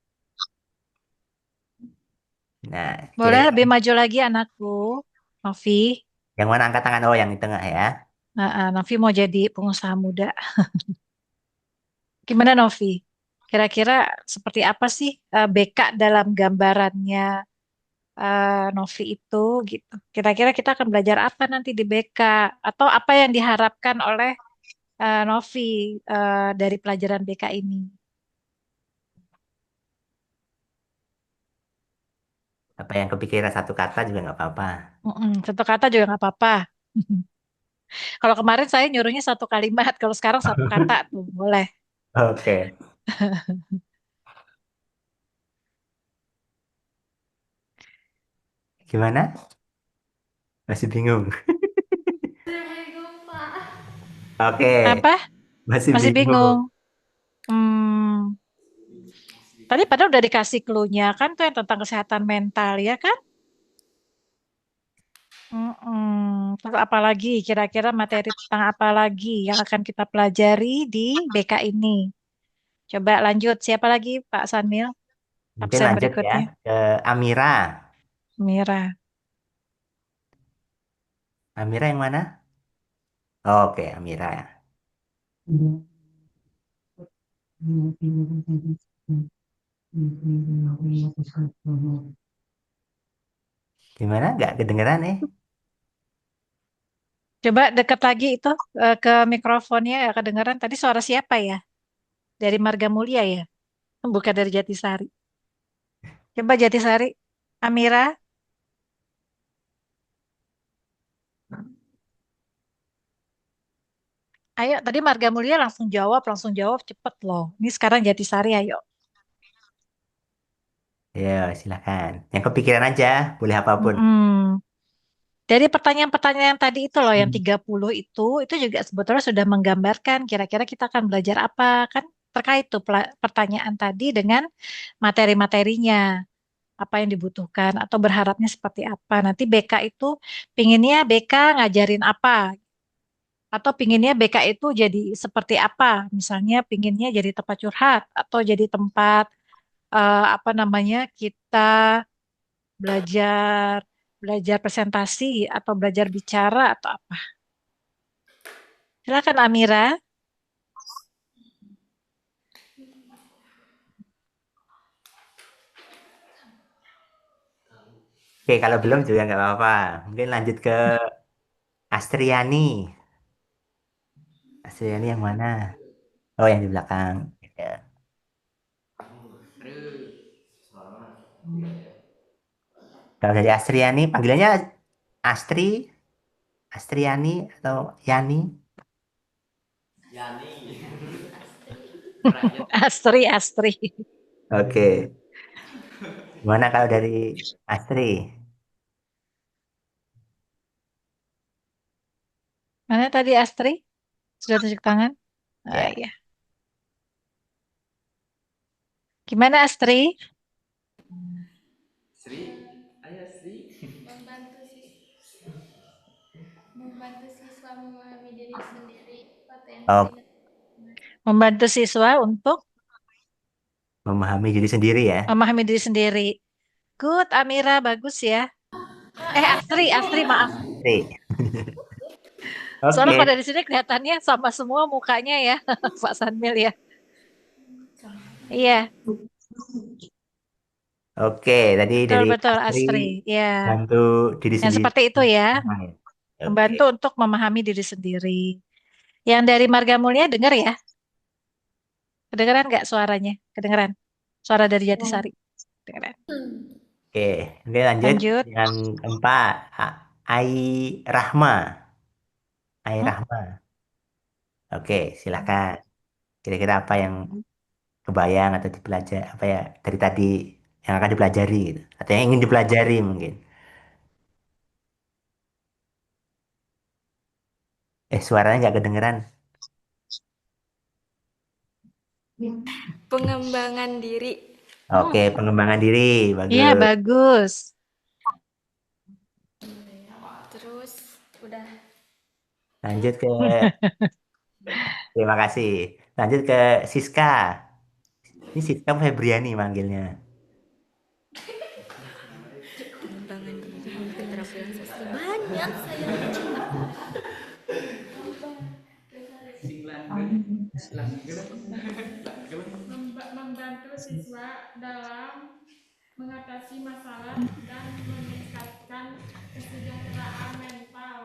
Nah, Boleh kira-kira lebih maju lagi anakku. Novi. yang mana angkat tangan? Oh, yang di tengah ya. Novi mau jadi pengusaha muda. Gimana Novi? Kira-kira seperti apa sih BK dalam gambarannya Novi itu gitu. Kira-kira kita akan belajar apa nanti di BK atau apa yang diharapkan oleh Novi dari pelajaran BK ini? Apa yang kepikiran satu kata juga nggak apa-apa. Satu kata juga nggak apa-apa. Kalau kemarin saya nyuruhnya satu kalimat, kalau sekarang satu kata tuh boleh. Oke. Gimana? Masih bingung. Oke, Apa? masih Masih bingung. bingung. Hmm, tadi padahal udah dikasih clue-nya kan tuh yang tentang kesehatan mental ya kan? Terus apa lagi? Kira-kira materi tentang apa lagi yang akan kita pelajari di BK ini? Coba lanjut. Siapa lagi, Pak Sanmil? Mungkin Absen lanjut ya berikutnya. ke Amira. Mira. Amira yang mana? Oke, Amira ya. Gimana? Nggak kedengeran eh? Coba dekat lagi itu ke mikrofonnya ya kedengaran. Tadi suara siapa ya? Dari Marga Mulia ya? Bukan dari Jatisari. Coba Jatisari. Amira. Ayo, tadi Marga Mulia langsung jawab cepet loh. Ini sekarang Jatisari, ayo. Ya, silakan. Yang kepikiran aja, boleh apapun. Mm-mm. Dari pertanyaan-pertanyaan tadi itu loh, yang 30 itu juga sebetulnya sudah menggambarkan kira-kira kita akan belajar apa. Kan terkait tuh pertanyaan tadi dengan materi-materinya. Apa yang dibutuhkan atau berharapnya seperti apa. Nanti BK itu pinginnya BK ngajarin apa. Atau pinginnya BK itu jadi seperti apa. Misalnya pinginnya jadi tempat curhat atau jadi tempat apa namanya kita belajar belajar presentasi atau belajar bicara atau apa. Silakan Amira. Oke, kalau belum juga nggak apa-apa. Mungkin lanjut ke Astriani. Astriani yang mana? Oh, yang di belakang. Ya. Kalau dari Astriani, panggilannya Astri, Astriani atau Yani? Lanjut. Astri, Astri. Oke. Gimana kalau dari Astri? Mana tadi Astri? Sudah tunjuk tangan? Ah, Ya. iya. Gimana Astri? Sri, ayo Sri. Membantu siswa memahami diri sendiri, Oh, potensi. Membantu siswa untuk memahami diri sendiri ya. memahami diri sendiri. Good, Amira, bagus ya. Astri, maaf. Oke. Soalnya Oke. kalau dari sini kelihatannya sama semua mukanya ya, Pak Sanmil ya. Iya, Oke, tadi dari betul-betul Astri Astri. Ya, bantu diri yang sendiri. seperti itu ya, Oke. membantu untuk memahami diri sendiri. Yang dari Marga Mulia dengar ya? Kedengeran nggak suaranya? Kedengeran? Suara dari Jatisari. Kedengeran. Oke, oke lanjut Lanjut. yang keempat. Ai Rahma. Ai Hmm? Rahma. Oke, silakan. Kira-kira apa yang kebayang atau dipelajari apa ya dari tadi yang akan dipelajari gitu. Atau yang ingin dipelajari mungkin. Suaranya nggak kedengeran. Pengembangan diri. Oke, pengembangan diri. Iya, Bagus. bagus. Terus udah. Lanjut ke terima kasih. Lanjut ke Siska. Ini Siska apa Febriani manggilnya. Pengembangan diri, keterampilan sosial. Banyak saya. Membantu siswa dalam mengatasi masalah dan meningkatkan kesejahteraan mental.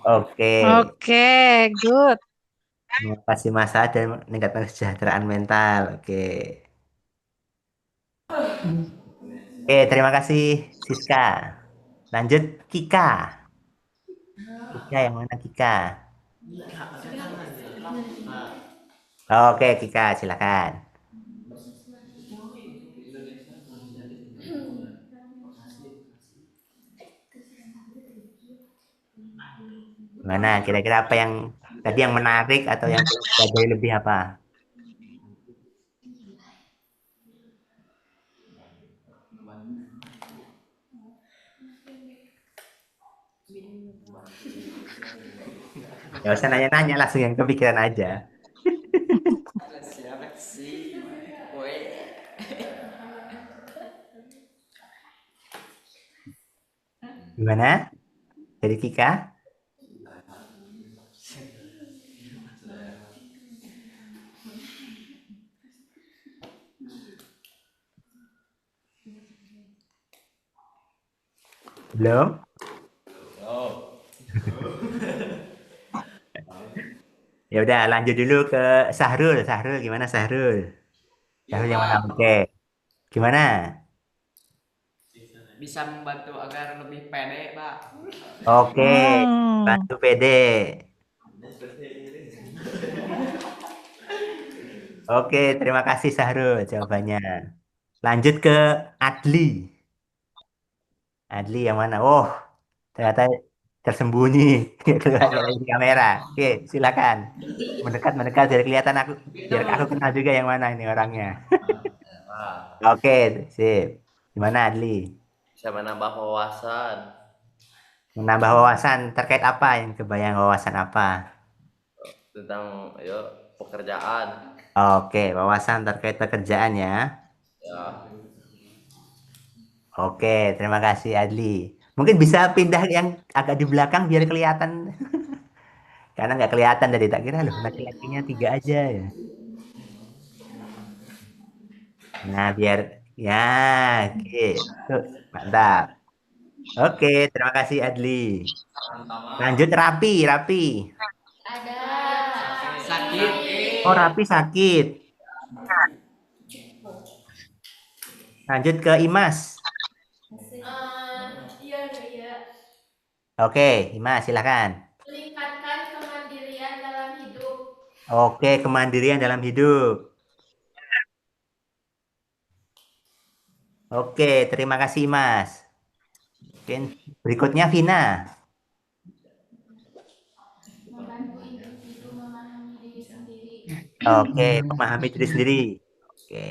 Oke. Oke, good. Mengatasi masalah dan meningkatkan kesejahteraan mental. Oke. Oke, terima kasih Siska. Lanjut Kika. Kika yang mana Kika? Oke, Kika, silakan. Gimana? Kira-kira apa yang tadi yang menarik atau yang perlu dipelajari lebih apa? Ya usah nanya-nanya, langsung yang kepikiran aja. Siapa sih? Woi. Gimana? Dari Kika? Belum? Ya udah, lanjut dulu ke Sahrul. Sahrul gimana Sahrul? Iya Sahrul yang mana? Pak, Oke. Gimana? bisa membantu agar lebih pede Pak. Oke. Hmm. Bantu PD. Oke, terima kasih Sahrul jawabannya. Lanjut ke Adli. Adli yang mana? Oh, ternyata tersembunyi. Keluar dari kamera. Oke, silakan. Mendekat, mendekat biar kelihatan aku, biar aku kenal juga yang mana ini orangnya. Oke, sip. Gimana Adli? Bisa menambah wawasan Menambah wawasan terkait apa yang kebayang wawasan apa? tentang pekerjaan Oke, wawasan terkait pekerjaan ya. ya. Oke, terima kasih Adli. Mungkin bisa pindah yang agak di belakang biar kelihatan. Karena nggak kelihatan dari tak kira loh, laki-lakinya tiga aja ya. Nah, biar ya gitu. Mantap. Oke, terima kasih Adli. Lanjut Rapi, Rapi. Ada. Sakit. Oh, Rapi sakit. Lanjut ke Imas. Iya, iya. Oke, Imas silakan. Meningkatkan kemandirian dalam hidup. Oke, kemandirian dalam hidup. Oke, terima kasih Mas. Mungkin berikutnya Vina. membantu individu memahami diri sendiri. Oke, memahami diri sendiri. Oke.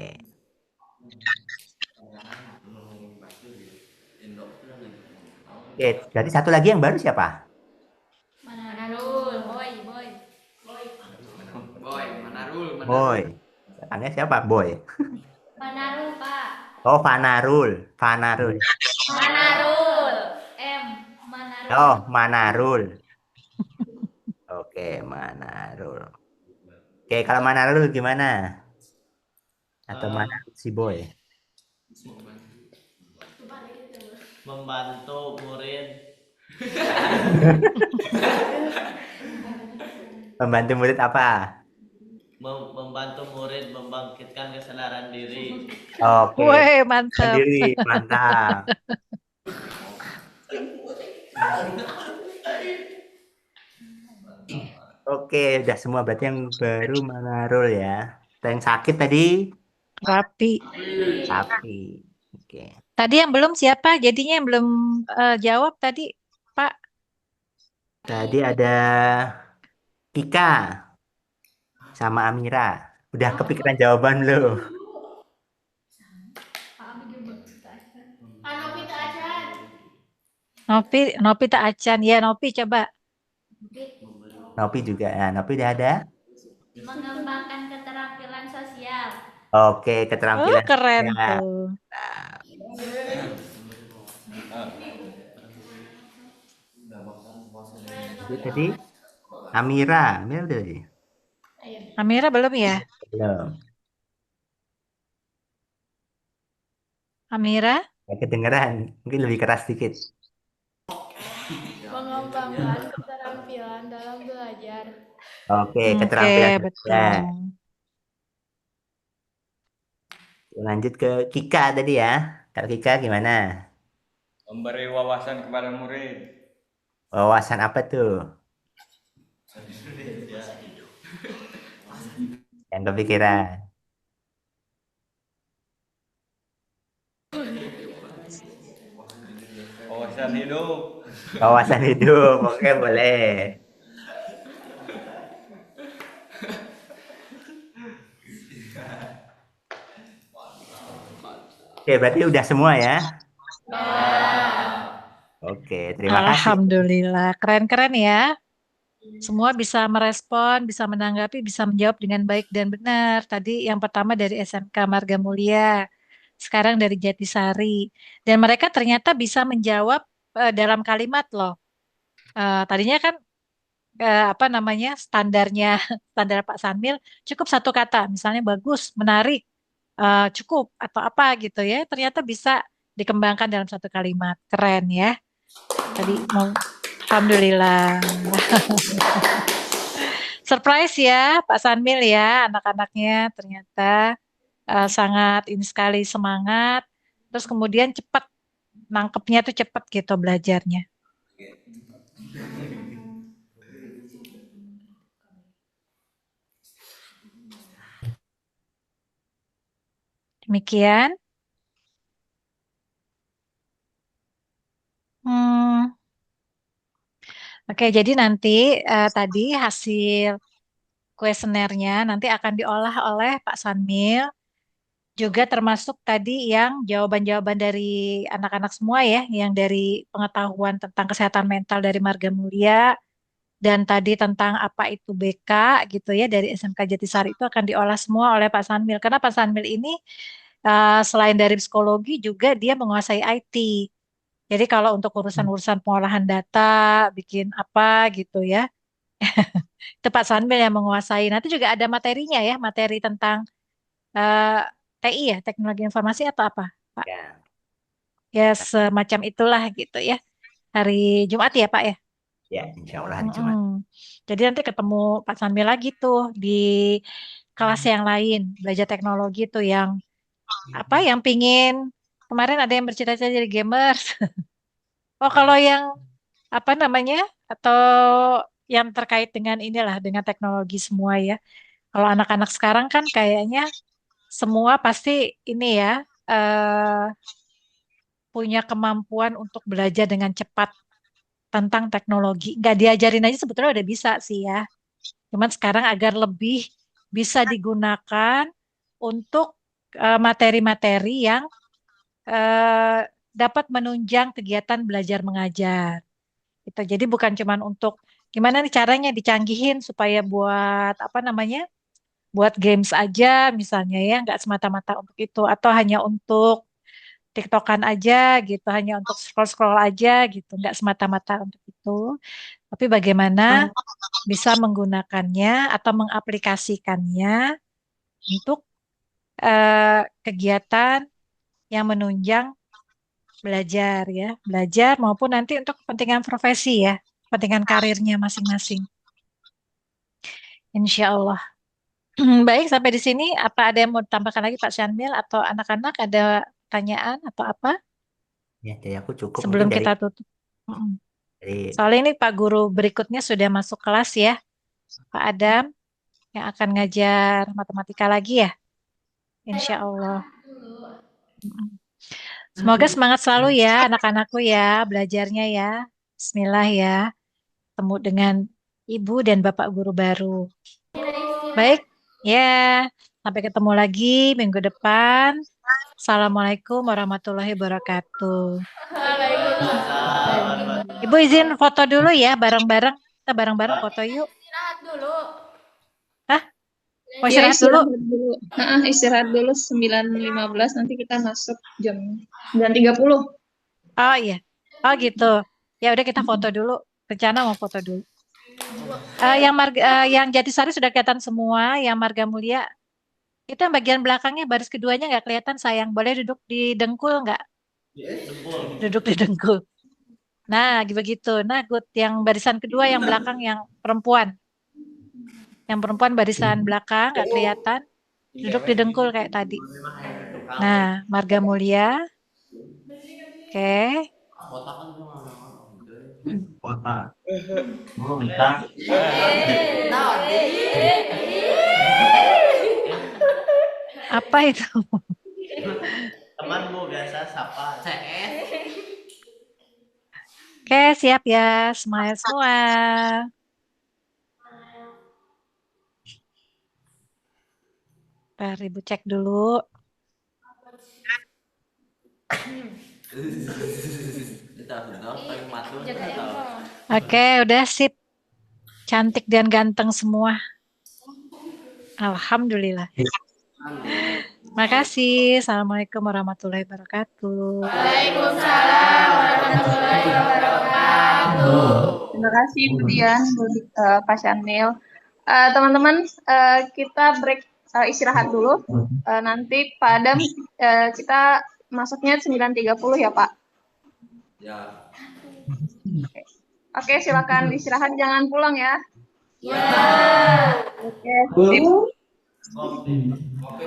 Oke, jadi satu lagi yang baru siapa? Manarul, boy. Boy, Manarul, Manarul. Boy. Aneh siapa? Boy. Manarul, Pak. Oh, Fanarul. Fanarul. Manarul. Manarul. Oh, Manarul. Oke, Manarul. Oke, kalau Manarul gimana? Atau mana si Boy? Membantu murid Membantu murid apa? membantu murid membangkitkan kesadaran diri. Oke, Woi, mantap. sendiri, mantap. Oke, udah semua berarti yang baru Manarul ya. Yang sakit tadi Rapi. sapi. Oke. Tadi yang belum siapa? Jadinya yang belum jawab tadi, Pak. Tadi ada Kika sama Amira. Udah kepikiran jawaban lo? Nopi tak acan. Nopi tak acan. Ya, Nopi coba. Nopi juga. Nah, Nopi udah ada. Mengembangkan keterampilan sosial. Oke, Oh, keterampilan keren sosial. tuh. Itu tadi Amira udah tadi? Amira belum ya? Belum. Amira? Ya, kedengeran. Mungkin lebih keras sedikit. Mengembangkan keterampilan dalam belajar. Oke, Oke, keterampilan betul. sosial. Lanjut ke Kika tadi ya. Kalau Kika gimana? Memberi wawasan kepada murid. Wawasan apa tuh? Yang kepikiran. Wawasan hidup. Wawasan hidup. Oke, boleh. Oke, berarti udah semua ya? Oke, terima kasih. Alhamdulillah, keren-keren ya. Semua bisa merespon, bisa menanggapi, bisa menjawab dengan baik dan benar. Tadi yang pertama dari SMK Marga Mulia, sekarang dari Jatisari. Dan mereka ternyata bisa menjawab dalam kalimat loh. Tadinya kan apa namanya standarnya standar Pak Sanmil cukup satu kata, misalnya bagus, menarik, cukup atau apa gitu ya. Ternyata bisa dikembangkan dalam satu kalimat. Keren ya. Tadi alhamdulillah. Surprise ya Pak Sanmil ya, anak-anaknya ternyata sangat ini sekali semangat. Terus kemudian cepat nangkepnya tuh cepat gitu belajarnya. Demikian. Oke, jadi nanti tadi hasil kuesionernya nanti akan diolah oleh Pak Sanmil, juga termasuk tadi yang jawaban-jawaban dari anak-anak semua ya, yang dari pengetahuan tentang kesehatan mental dari Marga Mulia, dan tadi tentang apa itu BK gitu ya dari SMK Jatisari itu akan diolah semua oleh Pak Sanmil. Karena Pak Sanmil ini selain dari psikologi juga dia menguasai IT. Jadi kalau untuk urusan-urusan pengolahan data, bikin apa gitu ya, itu Pak Sanmil yang menguasai. Nanti juga ada materinya ya, materi tentang eh, TI ya, teknologi informasi atau apa, Pak? Ya. Ya semacam itulah gitu ya. Hari Jumat ya, Pak ya. Ya, insya Allah hari Jumat. Jadi nanti ketemu Pak Sanmil lagi tuh di kelas yang lain, belajar teknologi tuh yang apa, yang pingin kemarin ada yang bercita-cita jadi gamers. Oh, kalau yang apa namanya atau yang terkait dengan inilah dengan teknologi semua ya. Kalau anak-anak sekarang kan kayaknya semua pasti ini ya punya kemampuan untuk belajar dengan cepat. tentang teknologi. Nggak diajarin aja sebetulnya udah bisa sih ya. Cuman sekarang agar lebih bisa digunakan untuk materi-materi yang dapat menunjang kegiatan belajar mengajar. Gitu. Jadi bukan cuman untuk gimana nih caranya dicanggihin supaya buat apa namanya? Buat games aja misalnya ya, nggak semata-mata untuk itu atau hanya untuk TikTokan aja gitu, hanya untuk scroll-scroll aja gitu, nggak semata-mata untuk itu. Tapi bagaimana bisa menggunakannya atau mengaplikasikannya untuk kegiatan yang menunjang belajar ya, belajar maupun nanti untuk kepentingan profesi ya, kepentingan karirnya masing-masing. Insya Allah. Baik, sampai di sini. Apa ada yang mau ditambahkan lagi Pak Syanmil atau anak-anak ada pertanyaan atau apa Ya, dari aku cukup sebelum mungkin kita tutup? Mm-mm. dari Soalnya ini Pak Guru berikutnya sudah masuk kelas ya, Pak Adam yang akan ngajar matematika lagi ya, Insya Allah. Mm-mm. Semoga semangat selalu ya anak-anakku ya, belajarnya ya. Bismillah ya, temu dengan Ibu dan Bapak Guru baru. Baik, ya. Sampai ketemu lagi minggu depan. Assalamualaikum warahmatullahi wabarakatuh. Ibu izin foto dulu ya, bareng-bareng. Kita bareng-bareng foto yuk. Istirahat dulu. Hah? Mau Ya, istirahat dulu? istirahat dulu 9.15 nanti kita masuk jam 9.30. Oh iya. Oh gitu. Ya udah kita foto dulu. Rencana mau foto dulu. Yang Jatisari sudah kelihatan semua, yang Marga Mulia itu yang bagian belakangnya baris keduanya nggak kelihatan sayang. Boleh duduk di dengkul nggak? Duduk di dengkul. Nah, begitu. Nah, good. Yang barisan kedua yang belakang yang perempuan. Yang perempuan barisan belakang nggak kelihatan. Duduk di dengkul kayak tadi. Nah, Marga Mulia. Oke. Kota. Guru minta. Apa itu? Temanmu biasa sapa. Oke, siap ya. Smile semua. Bentar, Ibu cek dulu. Oke, udah sip. Cantik dan ganteng semua. Alhamdulillah. Makasih. Assalamualaikum warahmatullahi wabarakatuh. Waalaikumsalam warahmatullahi wabarakatuh. Terima kasih Bu Dian, Pak Syanmil. Teman-teman, kita break istirahat dulu. Nanti Pak Adam kita masuknya 9.30 ya Pak. Ya. Oke, silakan istirahat, jangan pulang ya. Ya. Oke, sip. Kopi